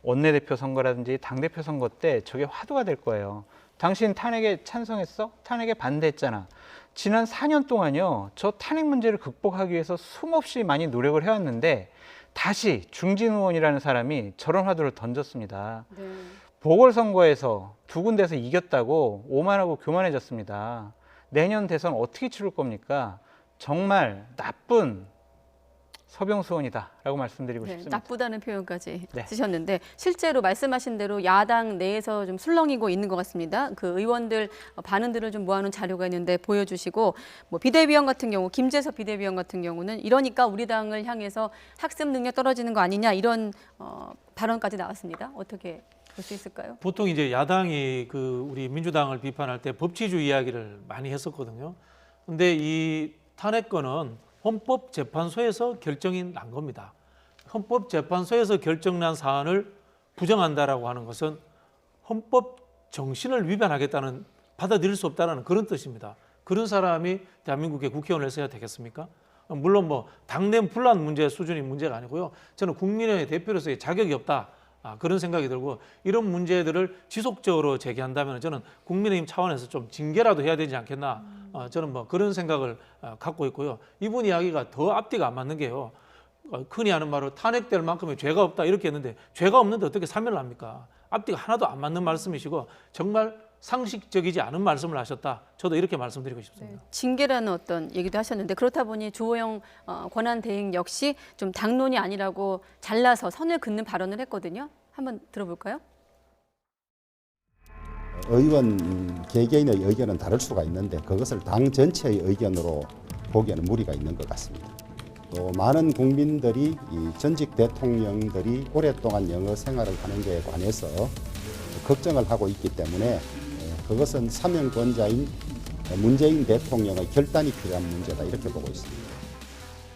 원내대표 선거라든지 당대표 선거 때 저게 화두가 될 거예요. 당신 탄핵에 찬성했어? 탄핵에 반대했잖아. 지난 4년 동안요, 저 탄핵 문제를 극복하기 위해서 숨없이 많이 노력을 해왔는데 다시 중진 의원이라는 사람이 저런 화두를 던졌습니다. 네. 보궐선거에서 2군데에서 이겼다고 오만하고 교만해졌습니다. 내년 대선 어떻게 치를 겁니까? 정말 나쁜 서병수 의원이다라고 말씀드리고 싶습니다. 나쁘다는 표현까지 네. 쓰셨는데 실제로 말씀하신 대로 야당 내에서 좀 술렁이고 있는 것 같습니다. 그 의원들 반응들을 좀 모아놓은 자료가 있는데 보여주시고 뭐 비대위원 같은 경우 김재섭 비대위원 같은 경우는 이러니까 우리 당을 향해서 학습 능력 떨어지는 거 아니냐 이런 발언까지 나왔습니다. 어떻게 볼 수 있을까요? 보통 이제 야당이 그 우리 민주당을 비판할 때 법치주의 이야기를 많이 했었거든요. 근데 이 탄핵권은 헌법재판소에서 결정이 난 겁니다. 헌법재판소에서 결정난 사안을 부정한다라고 하는 것은 헌법 정신을 위반하겠다는, 받아들일 수 없다는 그런 뜻입니다. 그런 사람이 대한민국의 국회의원을 했어야 되겠습니까? 물론 뭐 당내 분란 문제 수준이 문제가 아니고요. 저는 국민의 대표로서의 자격이 없다. 그런 생각이 들고 이런 문제들을 지속적으로 제기한다면 저는 국민의힘 차원에서 좀 징계라도 해야 되지 않겠나. 저는 뭐 그런 생각을 갖고 있고요. 이분 이야기가 더 앞뒤가 안 맞는 게요. 흔히 하는 말로 탄핵될 만큼의 죄가 없다 이렇게 했는데 죄가 없는데 어떻게 사면을 합니까? 앞뒤가 하나도 안 맞는 말씀이시고 정말 상식적이지 않은 말씀을 하셨다. 저도 이렇게 말씀드리고 싶습니다. 네, 징계라는 어떤 얘기도 하셨는데 그렇다 보니 주호영 권한대행 역시 좀 당론이 아니라고 잘라서 선을 긋는 발언을 했거든요. 한번 들어볼까요? 의원 개개인의 의견은 다를 수가 있는데 그것을 당 전체의 의견으로 보기에는 무리가 있는 것 같습니다. 또 많은 국민들이 이 전직 대통령들이 오랫동안 영어 생활을 하는 데에 관해서 걱정을 하고 있기 때문에 그것은 사명권자인 문재인 대통령의 결단이 필요한 문제다 이렇게 보고 있습니다.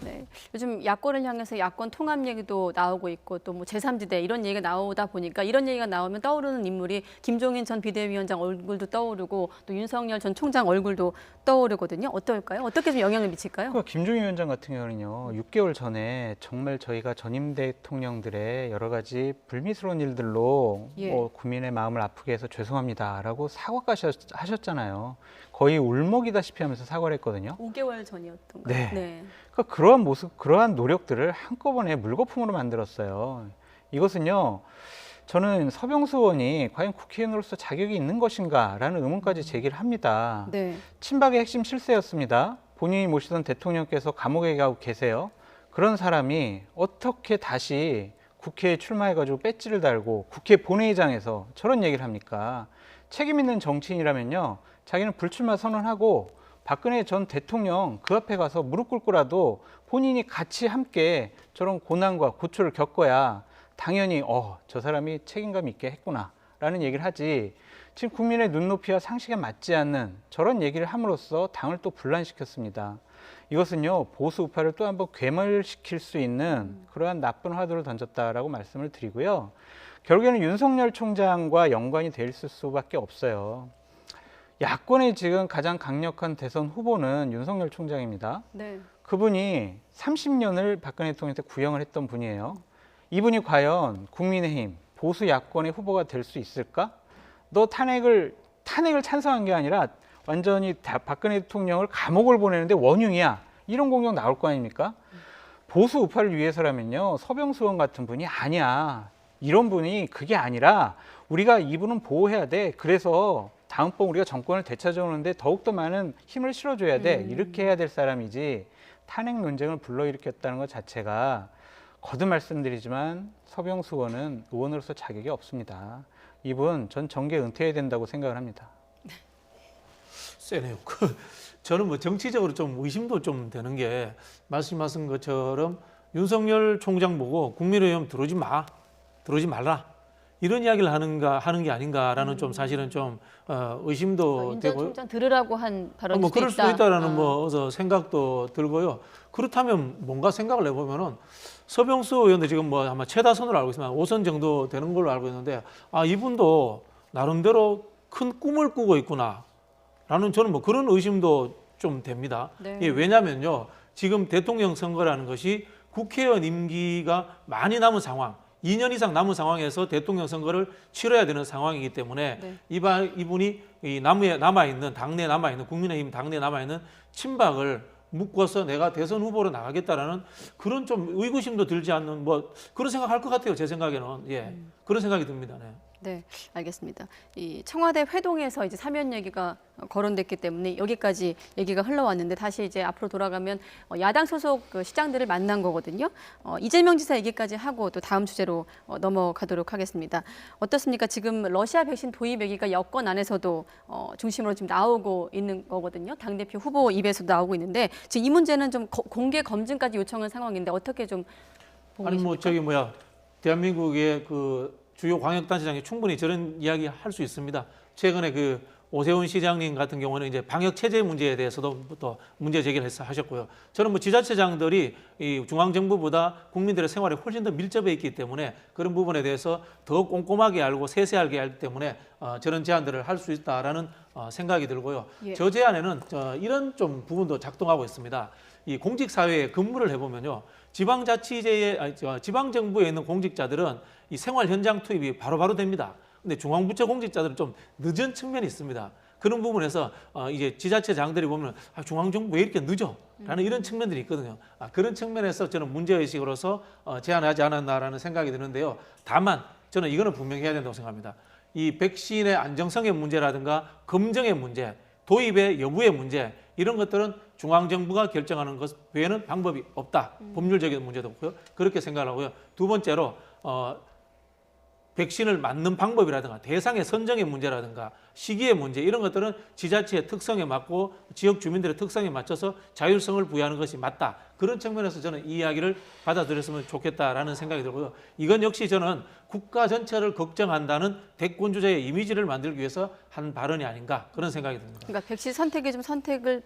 네, 요즘 야권을 향해서 야권 통합 얘기도 나오고 있고 또 뭐 제3지대 이런 얘기가 나오다 보니까 이런 얘기가 나오면 떠오르는 인물이 김종인 전 비대위원장 얼굴도 떠오르고 또 윤석열 전 총장 얼굴도 떠오르거든요. 어떨까요? 어떻게 좀 영향을 미칠까요? 김종인 위원장 같은 경우는요, 6개월 전에 정말 저희가 전임 대통령들의 여러 가지 불미스러운 일들로 국민의 마음을 아프게 해서 죄송합니다라고 사과까지 하셨잖아요. 거의 울먹이다시피 하면서 사과를 했거든요. 5개월 전이었던가요? 네. 네. 그러니까 그러한 모습, 그러한 노력들을 한꺼번에 물거품으로 만들었어요. 이것은요, 저는 서병수 의원이 과연 국회의원으로서 자격이 있는 것인가라는 의문까지 제기를 합니다. 네. 친박의 핵심 실세였습니다. 본인이 모시던 대통령께서 감옥에 가고 계세요. 그런 사람이 어떻게 다시 국회에 출마해가지고 배지를 달고 국회 본회의장에서 저런 얘기를 합니까? 책임 있는 정치인이라면요, 자기는 불출마 선언하고 박근혜 전 대통령 그 앞에 가서 무릎 꿇고라도 본인이 같이 함께 저런 고난과 고초를 겪어야 당연히 저 사람이 책임감 있게 했구나 라는 얘기를 하지, 지금 국민의 눈높이와 상식에 맞지 않는 저런 얘기를 함으로써 당을 또 분란시켰습니다. 이것은요, 보수 우파를 또 한번 괴멸시킬 수 있는 그러한 나쁜 화두를 던졌다라고 말씀을 드리고요. 결국에는 윤석열 총장과 연관이 될 수밖에 없어요. 야권의 지금 가장 강력한 대선 후보는 윤석열 총장입니다. 네. 그분이 30년을 박근혜 대통령한테 구형을 했던 분이에요. 이분이 과연 국민의힘 보수 야권의 후보가 될 수 있을까? 너 탄핵을 찬성한 게 아니라 완전히 박근혜 대통령을 감옥을 보내는데 원흉이야. 이런 공격 나올 거 아닙니까? 보수 우파를 위해서라면요, 서병수 의원 같은 분이 아니야. 이런 분이 그게 아니라 우리가 이분은 보호해야 돼. 그래서 다음번 우리가 정권을 되찾아오는데 더욱더 많은 힘을 실어줘야 돼. 이렇게 해야 될 사람이지 탄핵 논쟁을 불러일으켰다는 것 자체가 거듭 말씀드리지만 서병수 의원은 의원으로서 자격이 없습니다. 이분 전 정계 은퇴해야 된다고 생각을 합니다. 세네요. 저는 뭐 정치적으로 좀 의심도 좀 되는 게 말씀하신 것처럼 윤석열 총장 보고 국민의힘 들어오지 말라. 이런 이야기를 하는 게 아닌가라는 좀 사실은 좀 의심도 윤 전 되고요. 총장 들으라고 한 발언일 뭐 수도 그럴 있다. 수도 있다라는 뭐 생각도 들고요. 그렇다면 뭔가 생각을 해보면은 서병수 의원도 지금 뭐 아마 최다선으로 알고 있지만 5선 정도 되는 걸로 알고 있는데 이분도 나름대로 큰 꿈을 꾸고 있구나라는 저는 뭐 그런 의심도 좀 됩니다. 네. 예, 왜냐면요, 지금 대통령 선거라는 것이 국회의원 임기가 많이 남은 상황. 2년 이상 남은 상황에서 대통령 선거를 치러야 되는 상황이기 때문에 네. 이분이 이 남아있는 당내 남아있는 국민의힘 당내 남아있는 친박을 묶어서 내가 대선 후보로 나가겠다라는 그런 좀 의구심도 들지 않는 뭐 그런 생각할 것 같아요. 제 생각에는 그런 생각이 듭니다. 네. 네, 알겠습니다. 이 청와대 회동에서 이제 사면 얘기가 거론됐기 때문에 여기까지 얘기가 흘러왔는데 다시 이제 앞으로 돌아가면 야당 소속 그 시장들을 만난 거거든요. 이재명 지사 얘기까지 하고 또 다음 주제로 넘어가도록 하겠습니다. 어떻습니까? 지금 러시아 백신 도입 얘기가 여권 안에서도 중심으로 지금 나오고 있는 거거든요. 당대표 후보 입에서도 나오고 있는데 지금 이 문제는 좀 공개 검증까지 요청한 상황인데 어떻게 좀 보고 아니 뭐 계십니까? 대한민국의 그 주요 광역단체장이 충분히 저런 이야기 할 수 있습니다. 최근에 그 오세훈 시장님 같은 경우는 이제 방역 체제 문제에 대해서도 또 문제 제기를 하셨고요. 저는 뭐 지자체장들이 이 중앙 정부보다 국민들의 생활에 훨씬 더 밀접해 있기 때문에 그런 부분에 대해서 더 꼼꼼하게 알고 세세하게 알기 때문에 저런 제안들을 할 수 있다라는 생각이 들고요. 예. 저 제안에는 이런 좀 부분도 작동하고 있습니다. 이 공직 사회에 근무를 해보면요, 지방 정부에 있는 공직자들은 이 생활 현장 투입이 바로바로 됩니다. 근데 중앙부처 공직자들은 좀 늦은 측면이 있습니다. 그런 부분에서 이제 지자체장들이 보면 중앙정부 왜 이렇게 늦어? 라는 이런 측면들이 있거든요. 그런 측면에서 저는 문제의식으로서 제안하지 않았나라는 생각이 드는데요. 다만 저는 이거는 분명히 해야 된다고 생각합니다. 이 백신의 안정성의 문제라든가 검증의 문제, 도입의 여부의 문제 이런 것들은 중앙정부가 결정하는 것 외에는 방법이 없다. 법률적인 문제도 없고요. 그렇게 생각을 하고요. 두 번째로 백신을 맞는 방법이라든가 대상의 선정의 문제라든가 시기의 문제 이런 것들은 지자체의 특성에 맞고 지역 주민들의 특성에 맞춰서 자율성을 부여하는 것이 맞다. 그런 측면에서 저는 이 이야기를 받아들였으면 좋겠다라는 생각이 들고요. 이건 역시 저는 국가 전체를 걱정한다는 대권 주자의 이미지를 만들기 위해서 한 발언이 아닌가 그런 생각이 듭니다. 그러니까 백신 선택에 좀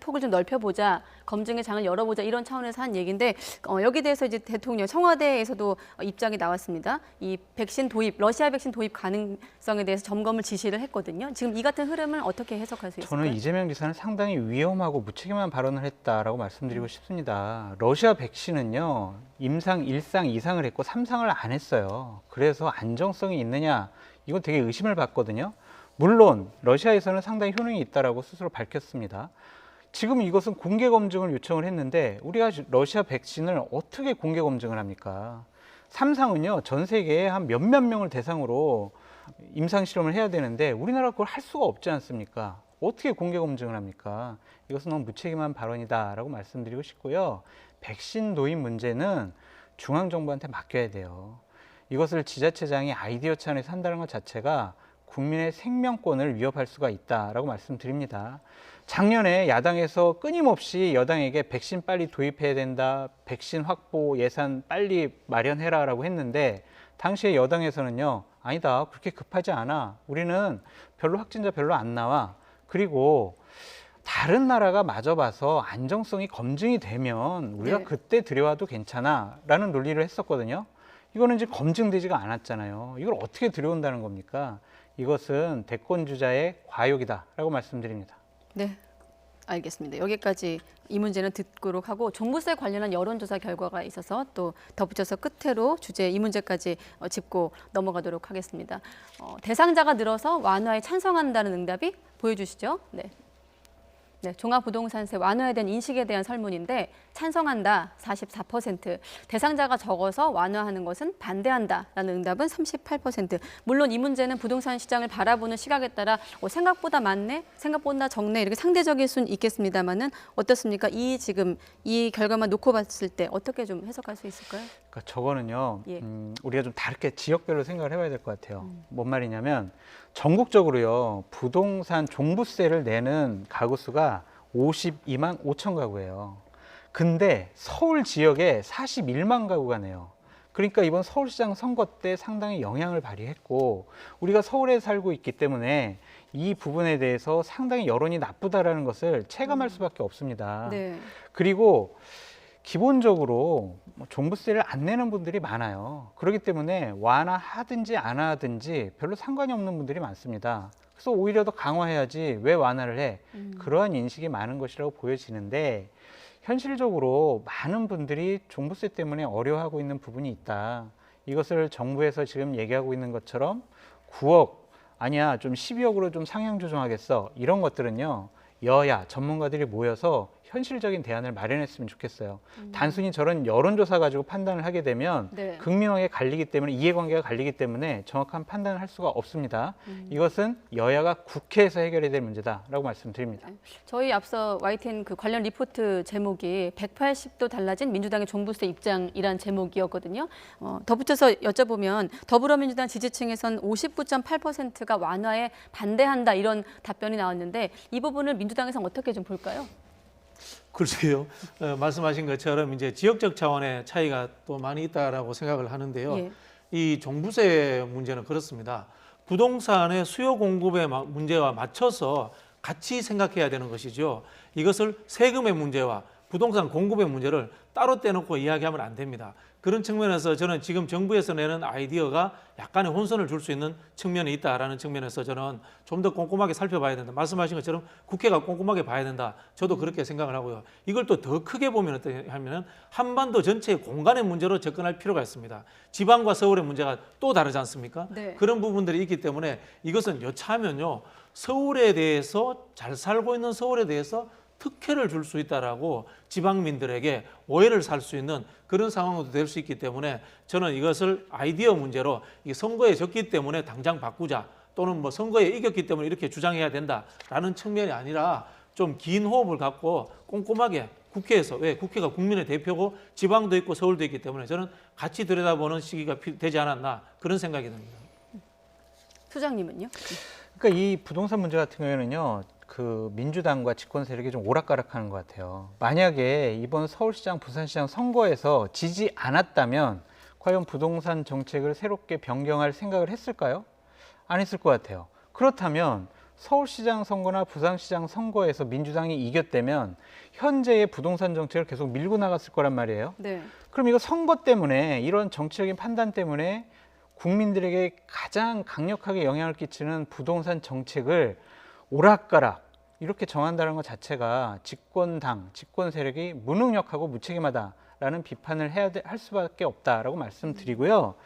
폭을 좀 넓혀보자, 검증의 장을 열어보자 이런 차원에서 한 얘기인데 여기에 대해서 이제 대통령 청와대에서도 입장이 나왔습니다. 이 백신 도입, 러시아 백신 도입 가능성에 대해서 점검을 지시를 했거든요. 지금 이 같은 흐름을 어떻게 해석할 수 있을까요? 저는 이재명 지사는 상당히 위험하고 무책임한 발언을 했다라고 말씀드리고 싶습니다. 러시아 백신은요, 임상 1상, 2상을 했고 3상을 안 했어요. 그래서 안정성이 있느냐, 이건 되게 의심을 받거든요. 물론 러시아에서는 상당히 효능이 있다라고 스스로 밝혔습니다. 지금 이것은 공개 검증을 요청을 했는데 우리가 러시아 백신을 어떻게 공개 검증을 합니까? 3상은요, 전 세계에 한 몇몇 명을 대상으로 임상 실험을 해야 되는데 우리나라가 그걸 할 수가 없지 않습니까? 어떻게 공개 검증을 합니까? 이것은 너무 무책임한 발언이다라고 말씀드리고 싶고요. 백신 도입 문제는 중앙정부한테 맡겨야 돼요. 이것을 지자체장이 아이디어 차원에서 한다는 것 자체가 국민의 생명권을 위협할 수가 있다라고 말씀드립니다. 작년에 야당에서 끊임없이 여당에게 백신 빨리 도입해야 된다, 백신 확보 예산 빨리 마련해라라고 했는데 당시에 여당에서는요, 아니다, 그렇게 급하지 않아, 우리는 별로 확진자 별로 안 나와, 그리고 다른 나라가 맞아봐서 안정성이 검증이 되면 우리가 그때 들여와도 괜찮아 라는 논리를 했었거든요. 이거는 이제 검증되지가 않았잖아요. 이걸 어떻게 들여온다는 겁니까? 이것은 대권주자의 과욕이다라고 말씀드립니다. 네, 알겠습니다. 여기까지 이 문제는 듣도록 하고 종부세 관련한 여론조사 결과가 있어서 또 덧붙여서 끝으로 주제 이 문제까지 짚고 넘어가도록 하겠습니다. 대상자가 늘어서 완화에 찬성한다는 응답이 보여주시죠. 네, 종합부동산세 완화에 대한 인식에 대한 설문인데 찬성한다 44%, 대상자가 적어서 완화하는 것은 반대한다라는 응답은 38%. 물론 이 문제는 부동산 시장을 바라보는 시각에 따라 생각보다 많네, 생각보다 적네 이렇게 상대적일 수는 있겠습니다만은 어떻습니까? 지금 이 결과만 놓고 봤을 때 어떻게 좀 해석할 수 있을까요? 그러니까 저거는요, 우리가 좀 다르게 지역별로 생각을 해봐야 될 것 같아요. 뭔 말이냐면 전국적으로요, 부동산 종부세를 내는 가구 수가 52만 5천 가구예요. 근데 서울 지역에 41만 가구가 내요. 그러니까 이번 서울시장 선거 때 상당히 영향을 발휘했고 우리가 서울에 살고 있기 때문에 이 부분에 대해서 상당히 여론이 나쁘다라는 것을 체감할 수밖에 없습니다. 네. 그리고 기본적으로 종부세를 안 내는 분들이 많아요. 그렇기 때문에 완화하든지 안 하든지 별로 상관이 없는 분들이 많습니다. 그래서 오히려 더 강화해야지 왜 완화를 해? 그러한 인식이 많은 것이라고 보여지는데 현실적으로 많은 분들이 종부세 때문에 어려워하고 있는 부분이 있다. 이것을 정부에서 지금 얘기하고 있는 것처럼 9억 아니야 좀 12억으로 좀 상향 조정하겠어 이런 것들은요 여야 전문가들이 모여서 현실적인 대안을 마련했으면 좋겠어요. 단순히 저런 여론조사 가지고 판단을 하게 되면 네. 극명하게 갈리기 때문에 이해관계가 갈리기 때문에 정확한 판단을 할 수가 없습니다. 이것은 여야가 국회에서 해결해야 될 문제다라고 말씀드립니다. 저희 앞서 YTN 그 관련 리포트 제목이 180도 달라진 민주당의 종부세 입장이란 제목이었거든요. 덧붙여서 여쭤보면 더불어민주당 지지층에선 59.8%가 완화에 반대한다 이런 답변이 나왔는데 이 부분을 민주당에서는 어떻게 좀 볼까요? 글쎄요. 말씀하신 것처럼 이제 지역적 차원의 차이가 또 많이 있다라고 생각을 하는데요. 예. 이 종부세 문제는 그렇습니다. 부동산의 수요 공급의 문제와 맞춰서 같이 생각해야 되는 것이죠. 이것을 세금의 문제와 부동산 공급의 문제를 따로 떼놓고 이야기하면 안 됩니다. 그런 측면에서 저는 지금 정부에서 내는 아이디어가 약간의 혼선을 줄 수 있는 측면이 있다라는 측면에서 저는 좀 더 꼼꼼하게 살펴봐야 된다. 말씀하신 것처럼 국회가 꼼꼼하게 봐야 된다. 저도 그렇게 생각을 하고요. 이걸 또 더 크게 보면 어떻게 하면은 한반도 전체의 공간의 문제로 접근할 필요가 있습니다. 지방과 서울의 문제가 또 다르지 않습니까? 네. 그런 부분들이 있기 때문에 이것은 여차하면요. 서울에 대해서 잘 살고 있는 서울에 대해서 특혜를 줄 수 있다라고 지방민들에게 오해를 살 수 있는 그런 상황도 될 수 있기 때문에 저는 이것을 아이디어 문제로 이 선거에 졌기 때문에 당장 바꾸자 또는 뭐 선거에 이겼기 때문에 이렇게 주장해야 된다라는 측면이 아니라 좀 긴 호흡을 갖고 꼼꼼하게 국회에서 왜 국회가 국민의 대표고 지방도 있고 서울도 있기 때문에 저는 같이 들여다보는 시기가 되지 않았나 그런 생각이 듭니다. 소장님은요? 그러니까 이 부동산 문제 같은 경우에는요. 그 민주당과 집권 세력이 좀 오락가락하는 것 같아요. 만약에 이번 서울시장, 부산시장 선거에서 지지 않았다면 과연 부동산 정책을 새롭게 변경할 생각을 했을까요? 안 했을 것 같아요. 그렇다면 서울시장 선거나 부산시장 선거에서 민주당이 이겼다면 현재의 부동산 정책을 계속 밀고 나갔을 거란 말이에요. 네. 그럼 이거 선거 때문에 이런 정치적인 판단 때문에 국민들에게 가장 강력하게 영향을 끼치는 부동산 정책을 오락가락 이렇게 정한다는 것 자체가 집권당, 집권 세력이 무능력하고 무책임하다라는 비판을 할 수밖에 없다라고 말씀드리고요.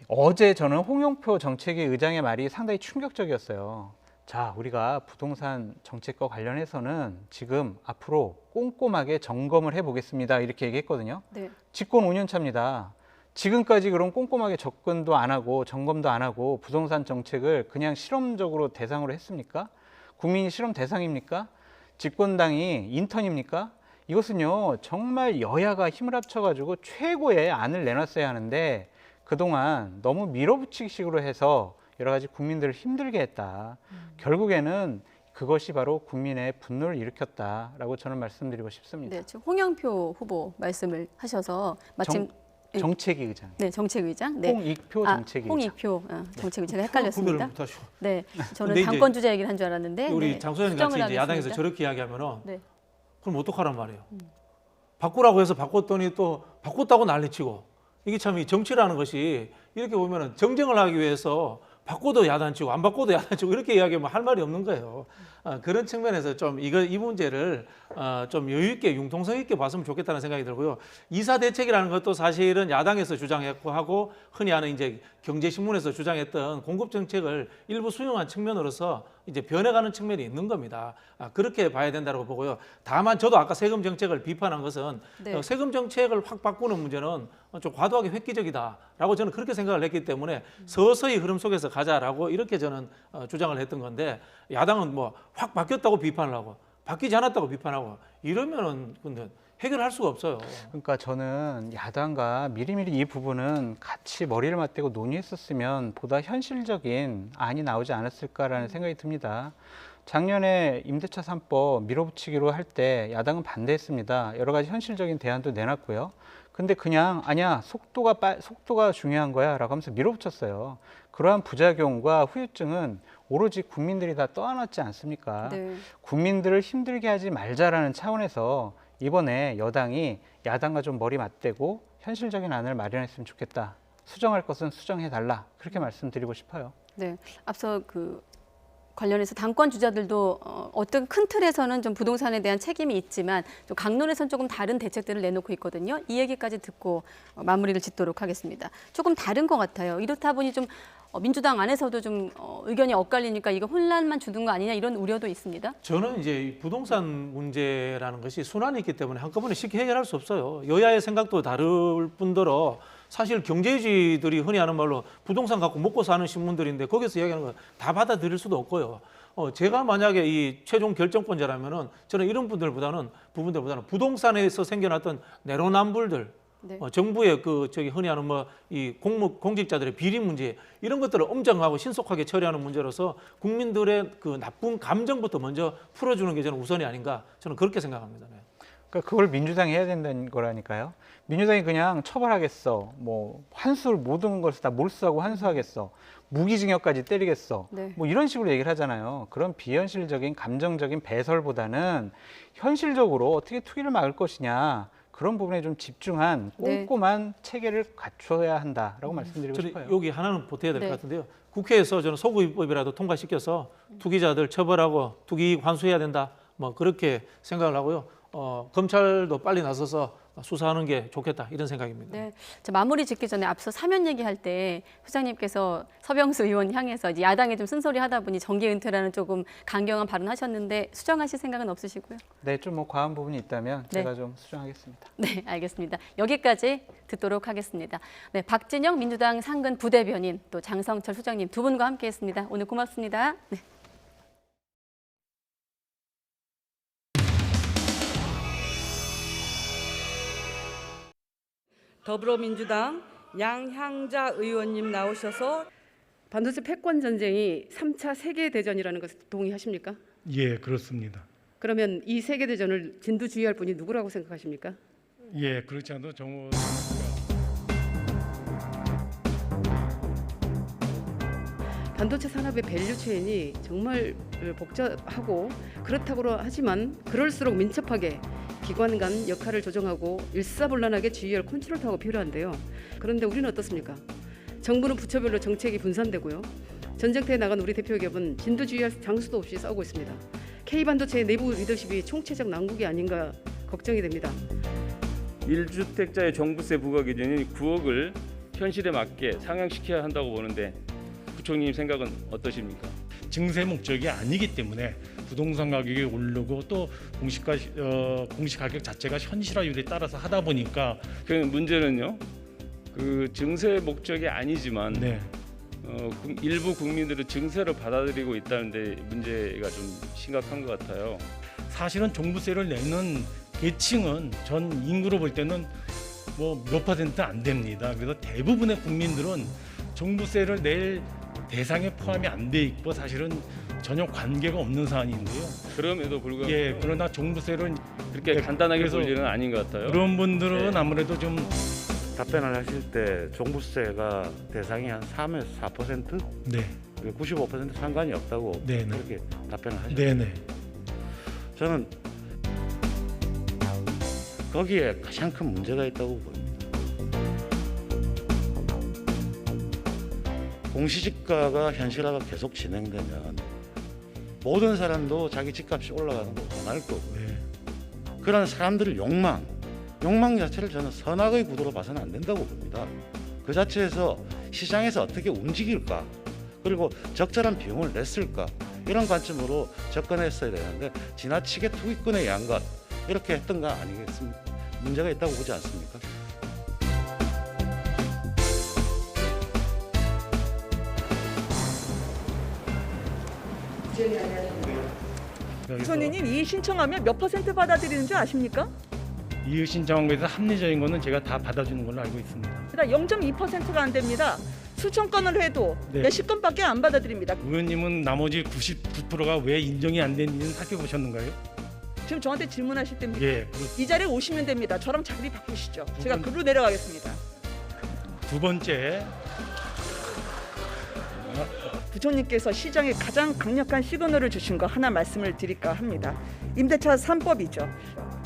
어제 저는 홍영표 정책위 의장의 말이 상당히 충격적이었어요. 자, 우리가 부동산 정책과 관련해서는 지금 앞으로 꼼꼼하게 점검을 해보겠습니다. 이렇게 얘기했거든요. 네. 집권 5년 차입니다. 지금까지 그럼 꼼꼼하게 접근도 안 하고 점검도 안 하고 부동산 정책을 그냥 실험적으로 대상으로 했습니까? 국민이 실험 대상입니까? 집권당이 인턴입니까? 이것은요 정말 여야가 힘을 합쳐가지고 최고의 안을 내놨어야 하는데 그동안 너무 밀어붙이기식으로 해서 여러 가지 국민들을 힘들게 했다. 결국에는 그것이 바로 국민의 분노를 일으켰다라고 저는 말씀드리고 싶습니다. 네, 지금 홍영표 후보 말씀을 하셔서 마침 정책위 의장. 네, 정책위 의장. 네. 홍익표 정책위 의장. 홍익표 정책위 제가 헷갈렸습니다. 네, 저는 근데 당권 주자 얘기를 한 줄 알았는데. 우리 네, 장소연님 같이 이제 야당에서 저렇게 이야기하면은 네. 그럼 어떡하란 말이에요. 바꾸라고 해서 바꿨더니 또 바꿨다고 난리치고 이게 참 이 정치라는 것이 이렇게 보면은 정쟁을 하기 위해서 바꿔도 야단치고 안 바꿔도 야단치고 이렇게 이야기하면 할 말이 없는 거예요. 그런 측면에서 좀 이 문제를 좀 여유 있게 융통성 있게 봤으면 좋겠다는 생각이 들고요. 이사 대책이라는 것도 사실은 야당에서 주장했고 하고 흔히 하는 이제 경제신문에서 주장했던 공급 정책을 일부 수용한 측면으로서 이제 변해가는 측면이 있는 겁니다. 그렇게 봐야 된다고 보고요. 다만 저도 아까 세금 정책을 비판한 것은 네. 세금 정책을 확 바꾸는 문제는 좀 과도하게 획기적이다라고 저는 그렇게 생각을 했기 때문에 서서히 흐름 속에서 가자라고 이렇게 저는 주장을 했던 건데 야당은 뭐 확 바뀌었다고 비판을 하고 바뀌지 않았다고 비판하고 이러면은 근데 해결할 수가 없어요. 그러니까 저는 야당과 미리미리 이 부분은 같이 머리를 맞대고 논의했었으면 보다 현실적인 안이 나오지 않았을까라는 생각이 듭니다. 작년에 임대차 3법 밀어붙이기로 할 때 야당은 반대했습니다. 여러 가지 현실적인 대안도 내놨고요. 근데 그냥 아니야 속도가 중요한 거야 라고 하면서 밀어붙였어요. 그러한 부작용과 후유증은 오로지 국민들이 다 떠안았지 않습니까? 네. 국민들을 힘들게 하지 말자라는 차원에서 이번에 여당이 야당과 좀 머리 맞대고 현실적인 안을 마련했으면 좋겠다. 수정할 것은 수정해달라. 그렇게 말씀드리고 싶어요. 네, 앞서 관련해서 당권 주자들도 어떤 큰 틀에서는 좀 부동산에 대한 책임이 있지만 좀 강론에서는 조금 다른 대책들을 내놓고 있거든요. 이 얘기까지 듣고 마무리를 짓도록 하겠습니다. 조금 다른 것 같아요. 이렇다 보니 좀 민주당 안에서도 좀 의견이 엇갈리니까 이거 혼란만 주는 거 아니냐 이런 우려도 있습니다. 저는 이제 부동산 문제라는 것이 순환이 있기 때문에 한꺼번에 쉽게 해결할 수 없어요. 여야의 생각도 다를 뿐더러 사실 경제지들이 흔히 하는 말로 부동산 갖고 먹고 사는 신문들인데 거기서 이야기하는 거 다 받아들일 수도 없고요. 제가 만약에 이 최종 결정권자라면은 저는 이런 부분들보다는 부동산에서 생겨났던 내로남불들, 네. 정부의 흔히 하는 이 공직자들의 비리 문제 이런 것들을 엄정하고 신속하게 처리하는 문제로서 국민들의 그 나쁜 감정부터 먼저 풀어주는 게 저는 우선이 아닌가 저는 그렇게 생각합니다. 네. 그러니까 그걸 민주당이 해야 된다는 거라니까요. 민주당이 그냥 처벌하겠어, 뭐 환수를 모든 것을 다 몰수하고 환수하겠어, 무기징역까지 때리겠어, 네. 뭐 이런 식으로 얘기를 하잖아요. 그런 비현실적인 감정적인 배설보다는 현실적으로 어떻게 투기를 막을 것이냐 그런 부분에 좀 집중한 꼼꼼한 체계를 갖춰야 한다라고 말씀드리고 싶어요. 여기 하나는 보태야 될 것 네. 같은데요. 국회에서 저는 소구입법이라도 통과시켜서 투기자들 처벌하고 투기 환수해야 된다. 뭐 그렇게 생각을 하고요. 검찰도 빨리 나서서 수사하는 게 좋겠다 이런 생각입니다. 네, 자, 마무리 짓기 전에 앞서 사면 얘기할 때 소장님께서 서병수 의원 향해서 이제 야당에 좀 쓴소리 하다 보니 정계 은퇴라는 조금 강경한 발언하셨는데 수정하실 생각은 없으시고요? 네, 좀 뭐 과한 부분이 있다면 네. 제가 좀 수정하겠습니다. 네, 알겠습니다. 여기까지 듣도록 하겠습니다. 네, 박진영 민주당 상근 부대변인 또 장성철 소장님 두 분과 함께했습니다. 오늘 고맙습니다. 네. 더불어민주당 양향자 의원님 나오셔서 반도체 패권 전쟁이 3차 세계대전이라는 것을 동의하십니까? 예, 그렇습니다. 그러면 이 세계대전을 진두지휘할 분이 누구라고 생각하십니까? 예, 그렇지 않아도 정부 반도체 산업의 밸류체인이 정말 복잡하고 그렇다고 하지만 그럴수록 민첩하게 기관 간 역할을 조정하고 일사불란하게 지휘할 컨트롤타워가 필요한데요. 그런데 우리는 어떻습니까? 정부는 부처별로 정책이 분산되고요. 전쟁터에 나간 우리 대표 기업은 진두지휘할 장수도 없이 싸우고 있습니다. K반도체의 내부 리더십이 총체적 난국이 아닌가 걱정이 됩니다. 1주택자의 종부세 부과 기준인 9억을 현실에 맞게 상향시켜야 한다고 보는데 부총님 생각은 어떠십니까? 증세 목적이 아니기 때문에 부동산 가격이 오르고 또 공시 가격 자체가 현실화율에 따라서 하다 보니까 그 문제는요. 그 증세 목적이 아니지만 네. 일부 국민들은 증세를 받아들이고 있다는데 문제가 좀 심각한 것 같아요. 사실은 종부세를 내는 계층은 전 인구로 볼 때는 뭐 몇 퍼센트 안 됩니다. 그래서 대부분의 국민들은 종부세를 낼 대상에 포함이 안 돼 있고 사실은 전혀 관계가 없는 사안인데요. 그럼에도 불구하고 예, 그러나 종부세를 그렇게 간단하게 볼 일은 아닌 것 같아요. 그런 분들은 네. 아무래도 좀 답변을 하실 때 종부세가 대상이 한 3에서 4%? 네. 95% 상관이 없다고 네네. 그렇게 답변을 하셨죠. 네네. 저는 거기에 가장 큰 문제가 있다고 봅니다. 공시지가가 현실화가 계속 진행되면 모든 사람도 자기 집값이 올라가는 거 원할 거고요. 그런 사람들의 욕망 자체를 저는 선악의 구도로 봐서는 안 된다고 봅니다. 그 자체에서 시장에서 어떻게 움직일까, 그리고 적절한 비용을 냈을까, 이런 관점으로 접근했어야 되는데 지나치게 투기꾼에 의한 것 이렇게 했던 거 아니겠습니까? 문제가 있다고 보지 않습니까? 부총리님 이의 신청하면 몇 % 받아들이는 줄 아십니까? 이의 신청한 거에서 합리적인 거는 제가 다 받아주는 걸로 알고 있습니다. 0.2%가 안 됩니다. 수천 건을 해도 네. 몇십 건밖에 안 받아들입니다. 의원님은 나머지 99%가 왜 인정이 안 되는지는 살펴보셨는가요? 지금 저한테 질문하실 때입니다. 예. 이 자리에 오시면 됩니다. 저랑 자리 바꾸시죠. 제가 글로 내려가겠습니다. 두 번째, 부총리께서 시장에 가장 강력한 시그널을 주신 거 하나 말씀을 드릴까 합니다. 임대차 3법이죠.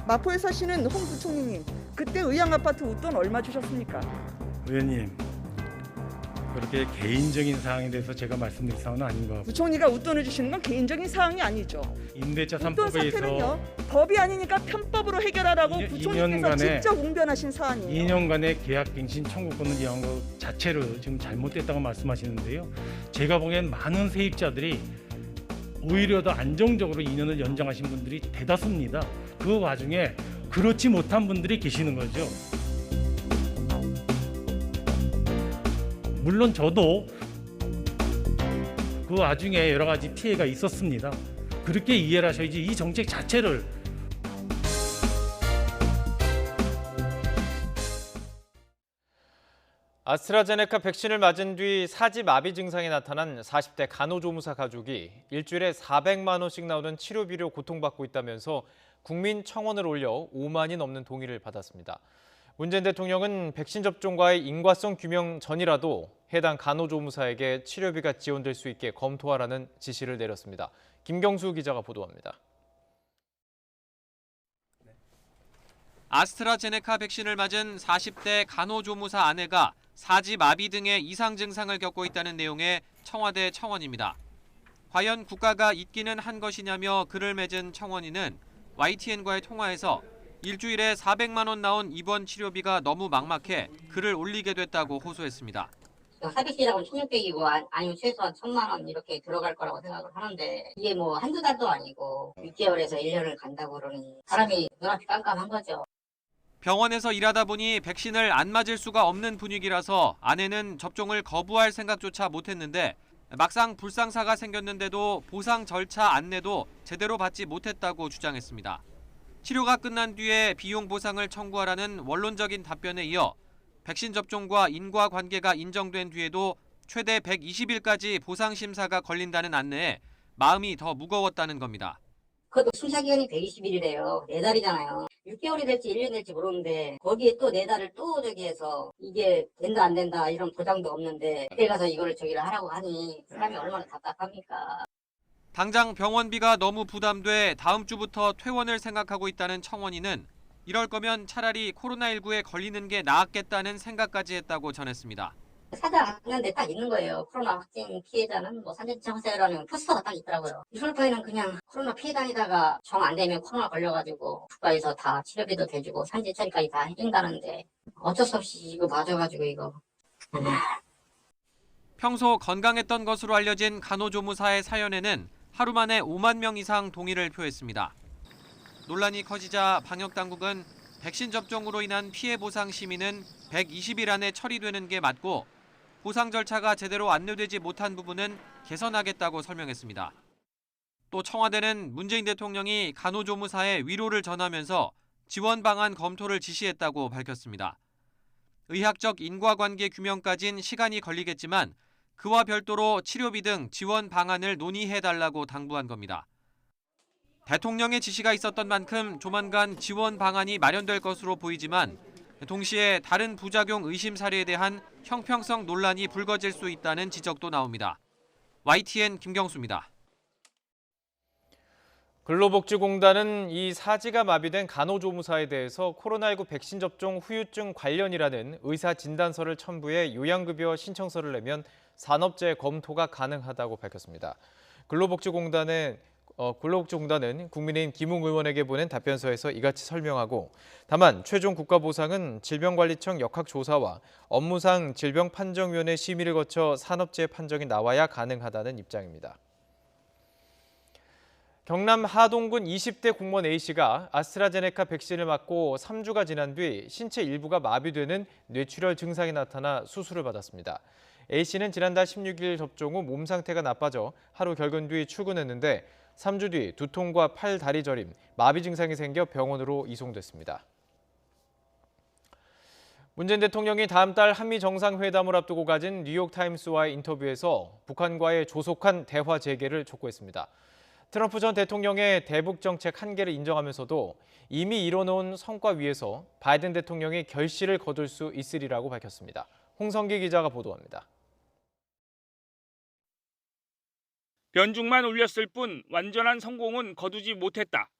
마포에 사시는 홍 부총리님, 그때 의향아파트 웃돈 얼마 주셨습니까? 의원님, 그렇게 개인적인 사항에 대해서 제가 말씀드릴 사항은 아닌 것 같고 부총리가 웃돈을 주시는 건 개인적인 사항이 아니죠. 임대차 웃돈 3법에서 사태는요, 법이 아니니까 편법으로 해결하라고 부총리께서 직접 웅변하신 사안이에요. 2년간의 계약갱신 청구권을 이용한 것 자체를 지금 잘못됐다고 말씀하시는데요. 제가 보기엔 많은 세입자들이 오히려 더 안정적으로 2년을 연장하신 분들이 대다수입니다. 그 와중에 그렇지 못한 분들이 계시는 거죠. 물론 저도 그 와중에 여러 가지 피해가 있었습니다. 그렇게 이해를 하셔야지 이 정책 자체를. 아스트라제네카 백신을 맞은 뒤 사지마비 증상이 나타난 40대 간호조무사 가족이 일주일에 400만 원씩 나오는 치료비로 고통받고 있다면서 국민청원을 올려 5만이 넘는 동의를 받았습니다. 문재인 대통령은 백신 접종과의 인과성 규명 전이라도 해당 간호조무사에게 치료비가 지원될 수 있게 검토하라는 지시를 내렸습니다. 김경수 기자가 보도합니다. 아스트라제네카 백신을 맞은 40대 간호조무사 아내가 사지마비 등의 이상 증상을 겪고 있다는 내용의 청와대 청원입니다. 과연 국가가 있기는 한 것이냐며 글을 맺은 청원인은 YTN과의 통화에서 일주일에 400만 원 나온 입원 치료비가 너무 막막해 글을 올리게 됐다고 호소했습니다. 사비시라고 1,600이고 아니면 최소한 1,000만 원 이렇게 들어갈 거라고 생각을 하는데 이게 뭐 한두 달도 아니고 6개월에서 1년을 간다고 그러니 사람이 눈앞이 깜깜한 거죠. 병원에서 일하다 보니 백신을 안 맞을 수가 없는 분위기라서 아내는 접종을 거부할 생각조차 못했는데 막상 불상사가 생겼는데도 보상 절차 안내도 제대로 받지 못했다고 주장했습니다. 치료가 끝난 뒤에 비용 보상을 청구하라는 원론적인 답변에 이어 백신 접종과 인과관계가 인정된 뒤에도 최대 120일까지 보상 심사가 걸린다는 안내에 마음이 더 무거웠다는 겁니다. 그것도 심사기간이 120일이래요. 4달이잖아요. 6개월이 될지 1년 될지 모르는데 거기에 또 4달을 또 해서 이게 된다 안 된다 이런 보장도 없는데 그때 가서 이거를 저기를 하라고 하니 사람이 얼마나 답답합니까. 당장 병원비가 너무 부담돼 다음 주부터 퇴원을 생각하고 있다는 청원인은 이럴 거면 차라리 코로나19에 걸리는 게 나았겠다는 생각까지 했다고 전했습니다. 사자 안는데 딱 있는 거예요. 코로나 확진 피해자는 뭐 산전증세라는 포스터가 딱 있더라고요. 유설파에는 그냥 코로나 피해 다니다가 정 안 되면 코로나 걸려가지고 국가에서 다 치료비도 대주고 산지 처리까지 다 해준다는데 어쩔 수 없이 이거 맞아가지고 이거. 평소 건강했던 것으로 알려진 간호조무사의 사연에는 하루 만에 5만 명 이상 동의를 표했습니다. 논란이 커지자 방역당국은 백신 접종으로 인한 피해 보상 심의는 120일 안에 처리되는 게 맞고 보상 절차가 제대로 안내되지 못한 부분은 개선하겠다고 설명했습니다. 또 청와대는 문재인 대통령이 간호조무사에 위로를 전하면서 지원 방안 검토를 지시했다고 밝혔습니다. 의학적 인과관계 규명까진 시간이 걸리겠지만 그와 별도로 치료비 등 지원 방안을 논의해달라고 당부한 겁니다. 대통령의 지시가 있었던 만큼 조만간 지원 방안이 마련될 것으로 보이지만 동시에 다른 부작용 의심 사례에 대한 형평성 논란이 불거질 수 있다는 지적도 나옵니다. YTN 김경수입니다. 근로복지공단은 이 사지가 마비된 간호조무사에 대해서 코로나19 백신 접종 후유증 관련이라는 의사 진단서를 첨부해 요양급여 신청서를 내면 산업재해 검토가 가능하다고 밝혔습니다. 근로복지공단은 국민의힘 김웅 의원에게 보낸 답변서에서 이같이 설명하고 다만 최종 국가보상은 질병관리청 역학조사와 업무상 질병판정위원회 심의를 거쳐 산업재해 판정이 나와야 가능하다는 입장입니다. 경남 하동군 20대 공무원 A씨가 아스트라제네카 백신을 맞고 3주가 지난 뒤 신체 일부가 마비되는 뇌출혈 증상이 나타나 수술을 받았습니다. A씨는 지난달 16일 접종 후 몸 상태가 나빠져 하루 결근 뒤 출근했는데 3주 뒤 두통과 팔, 다리 저림, 마비 증상이 생겨 병원으로 이송됐습니다. 문재인 대통령이 다음 달 한미 정상회담을 앞두고 가진 뉴욕타임스와의 인터뷰에서 북한과의 조속한 대화 재개를 촉구했습니다. 트럼프 전 대통령의 대북 정책 한계를 인정하면서도 이미 이뤄놓은 성과 위에서 바이든 대통령이 결실을 거둘 수 있으리라고 밝혔습니다. 홍성기 기자가 보도합니다. 변죽만 올렸을 뿐 완전한 성공은 거두지 못했다.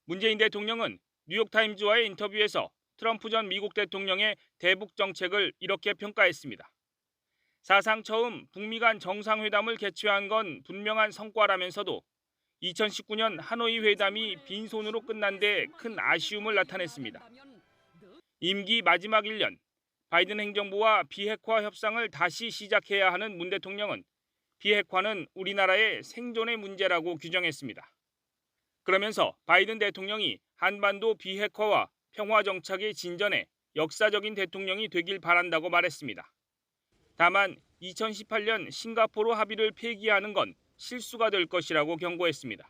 문재인 대통령은 뉴욕타임즈와의 인터뷰에서 트럼프 전 미국 대통령의 대북 정책을 이렇게 평가했습니다. 사상 처음 북미 간 정상회담을 개최한 건 분명한 성과라면서도 2019년 하노이 회담이 빈손으로 끝난 데 큰 아쉬움을 나타냈습니다. 임기 마지막 1년, 바이든 행정부와 비핵화 협상을 다시 시작해야 하는 문 대통령은 비핵화는 우리나라의 생존의 문제라고 규정했습니다. 그러면서 바이든 대통령이 한반도 비핵화와 평화 정착의 진전에 역사적인 대통령이 되길 바란다고 말했습니다. 다만 2018년 싱가포르 합의를 폐기하는 건 실수가 될 것이라고 경고했습니다.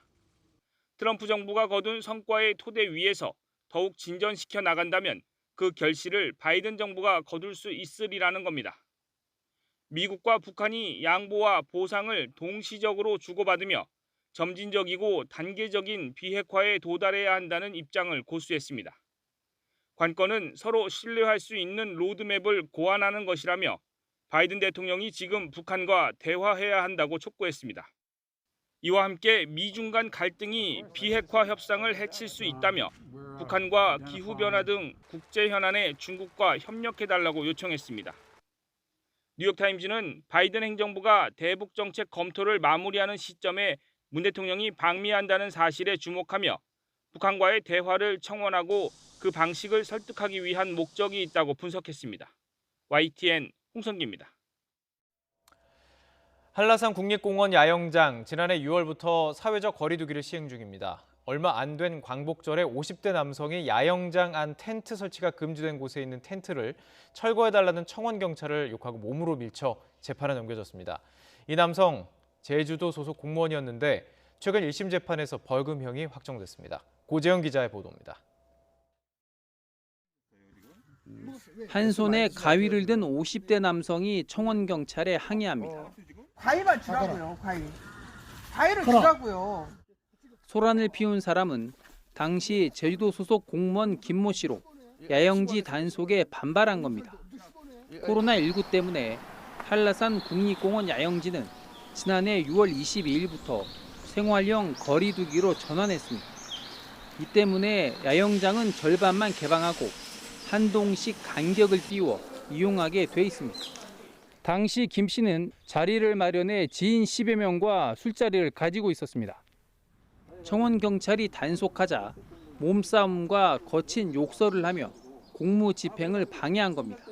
트럼프 정부가 거둔 성과의 토대 위에서 더욱 진전시켜 나간다면 그 결실을 바이든 정부가 거둘 수 있으리라는 겁니다. 미국과 북한이 양보와 보상을 동시적으로 주고받으며 점진적이고 단계적인 비핵화에 도달해야 한다는 입장을 고수했습니다. 관건은 서로 신뢰할 수 있는 로드맵을 고안하는 것이라며 바이든 대통령이 지금 북한과 대화해야 한다고 촉구했습니다. 이와 함께 미중 간 갈등이 비핵화 협상을 해칠 수 있다며 북한과 기후변화 등 국제 현안에 중국과 협력해달라고 요청했습니다. 뉴욕타임즈는 바이든 행정부가 대북 정책 검토를 마무리하는 시점에 문 대통령이 방미한다는 사실에 주목하며 북한과의 대화를 청원하고 그 방식을 설득하기 위한 목적이 있다고 분석했습니다. YTN 홍성기입니다. 한라산 국립공원 야영장 지난해 6월부터 사회적 거리 두기를 시행 중입니다. 얼마 안 된 광복절에 50대 남성이 야영장 안 텐트 설치가 금지된 곳에 있는 텐트를 철거해달라는 청원 경찰을 욕하고 몸으로 밀쳐 재판에 넘겨졌습니다. 이 남성 제주도 소속 공무원이었는데 최근 1심 재판에서 벌금형이 확정됐습니다. 고재영 기자의 보도입니다. 한 손에 가위를 든 50대 남성이 청원 경찰에 항의합니다. 과일만 주라고요, 과일. 과일을 주라고요. 소란을 피운 사람은 당시 제주도 소속 공무원 김모 씨로 야영지 단속에 반발한 겁니다. 코로나19 때문에 한라산 국립공원 야영지는 지난해 6월 22일부터 생활형 거리 두기로 전환했습니다. 이 때문에 야영장은 절반만 개방하고 한동씩 간격을 띄워 이용하게 돼 있습니다. 당시 김 씨는 자리를 마련해 지인 10여 명과 술자리를 가지고 있었습니다. 청원 경찰이 단속하자 몸싸움과 거친 욕설을 하며 공무 집행을 방해한 겁니다.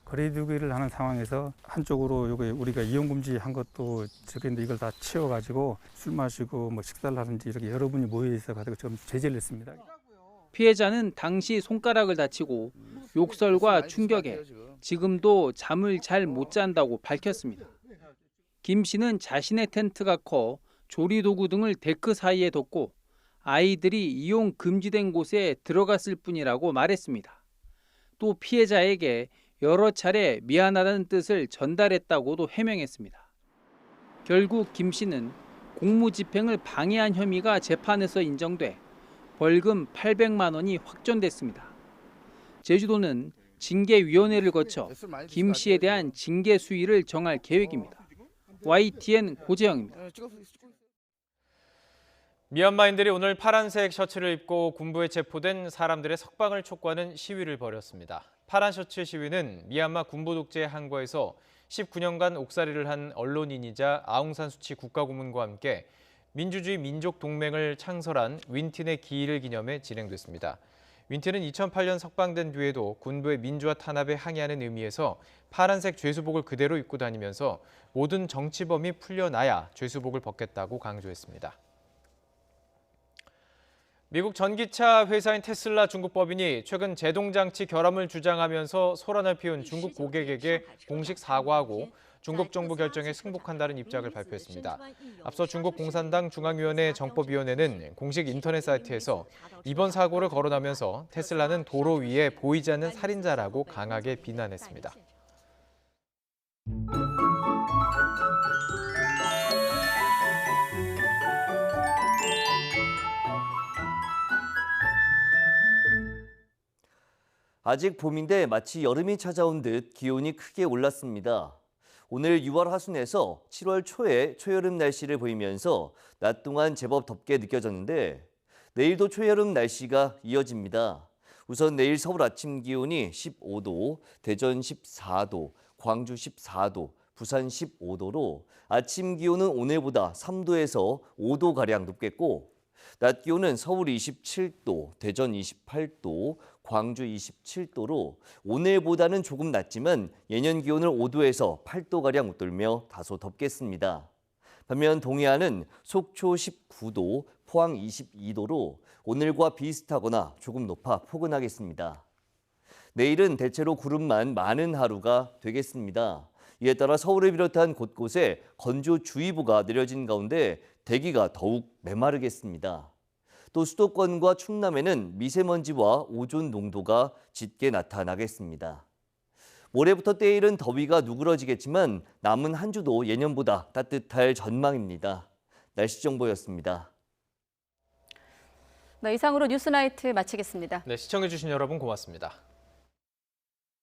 거리두기를 하는 상황에서 한쪽으로 여기 우리가 이용 금지한 것도 저기인데 이걸 다 치워가지고 술 마시고 뭐 식사를 하든지 이렇게 여러분이 모여 있어가지고 좀 제재를 했습니다. 피해자는 당시 손가락을 다치고 욕설과 충격에 지금도 잠을 잘 못 잔다고 밝혔습니다. 김 씨는 자신의 텐트가 커 조리도구 등을 데크 사이에 뒀고 아이들이 이용 금지된 곳에 들어갔을 뿐이라고 말했습니다. 또 피해자에게 여러 차례 미안하다는 뜻을 전달했다고도 해명했습니다. 결국 김 씨는 공무집행을 방해한 혐의가 재판에서 인정돼 벌금 800만 원이 확정됐습니다. 제주도는 징계위원회를 거쳐 김 씨에 대한 징계 수위를 정할 계획입니다. YTN 고재영입니다. 미얀마인들이 오늘 파란색 셔츠를 입고 군부에 체포된 사람들의 석방을 촉구하는 시위를 벌였습니다. 파란 셔츠 시위는 미얀마 군부 독재 항거에서 19년간 옥살이를 한 언론인이자 아웅산 수치 국가고문과 함께 민주주의 민족 동맹을 창설한 윈틴의 기일을 기념해 진행됐습니다. 윈틴은 2008년 석방된 뒤에도 군부의 민주화 탄압에 항의하는 의미에서 파란색 죄수복을 그대로 입고 다니면서 모든 정치범이 풀려나야 죄수복을 벗겠다고 강조했습니다. 미국 전기차 회사인 테슬라 중국 법인이 최근 제동장치 결함을 주장하면서 소란을 피운 중국 고객에게 공식 사과하고 중국 정부 결정에 승복한다는 입장을 발표했습니다. 앞서 중국 공산당 중앙위원회 정법위원회는 공식 인터넷 사이트에서 이번 사고를 거론하면서 테슬라는 도로 위에 보이지 않는 살인자라고 강하게 비난했습니다. 아직 봄인데 마치 여름이 찾아온 듯 기온이 크게 올랐습니다. 오늘 6월 하순에서 7월 초에 초여름 날씨를 보이면서 낮 동안 제법 덥게 느껴졌는데 내일도 초여름 날씨가 이어집니다. 우선 내일 서울 아침 기온이 15도, 대전 14도, 광주 14도, 부산 15도로 아침 기온은 오늘보다 3도에서 5도가량 높겠고 낮 기온은 서울 27도, 대전 28도, 광주 27도로 오늘보다는 조금 낮지만 예년 기온을 5도에서 8도가량 웃돌며 다소 덥겠습니다. 반면 동해안은 속초 19도, 포항 22도로 오늘과 비슷하거나 조금 높아 포근하겠습니다. 내일은 대체로 구름만 많은 하루가 되겠습니다. 이에 따라 서울을 비롯한 곳곳에 건조주의보가 내려진 가운데 대기가 더욱 메마르겠습니다. 또 수도권과 충남에는 미세먼지와 오존 농도가 짙게 나타나겠습니다. 모레부터 때이른 더위가 누그러지겠지만 남은 한 주도 예년보다 따뜻할 전망입니다. 날씨 정보였습니다. 네, 이상으로 뉴스나이트 마치겠습니다. 네, 시청해주신 여러분 고맙습니다.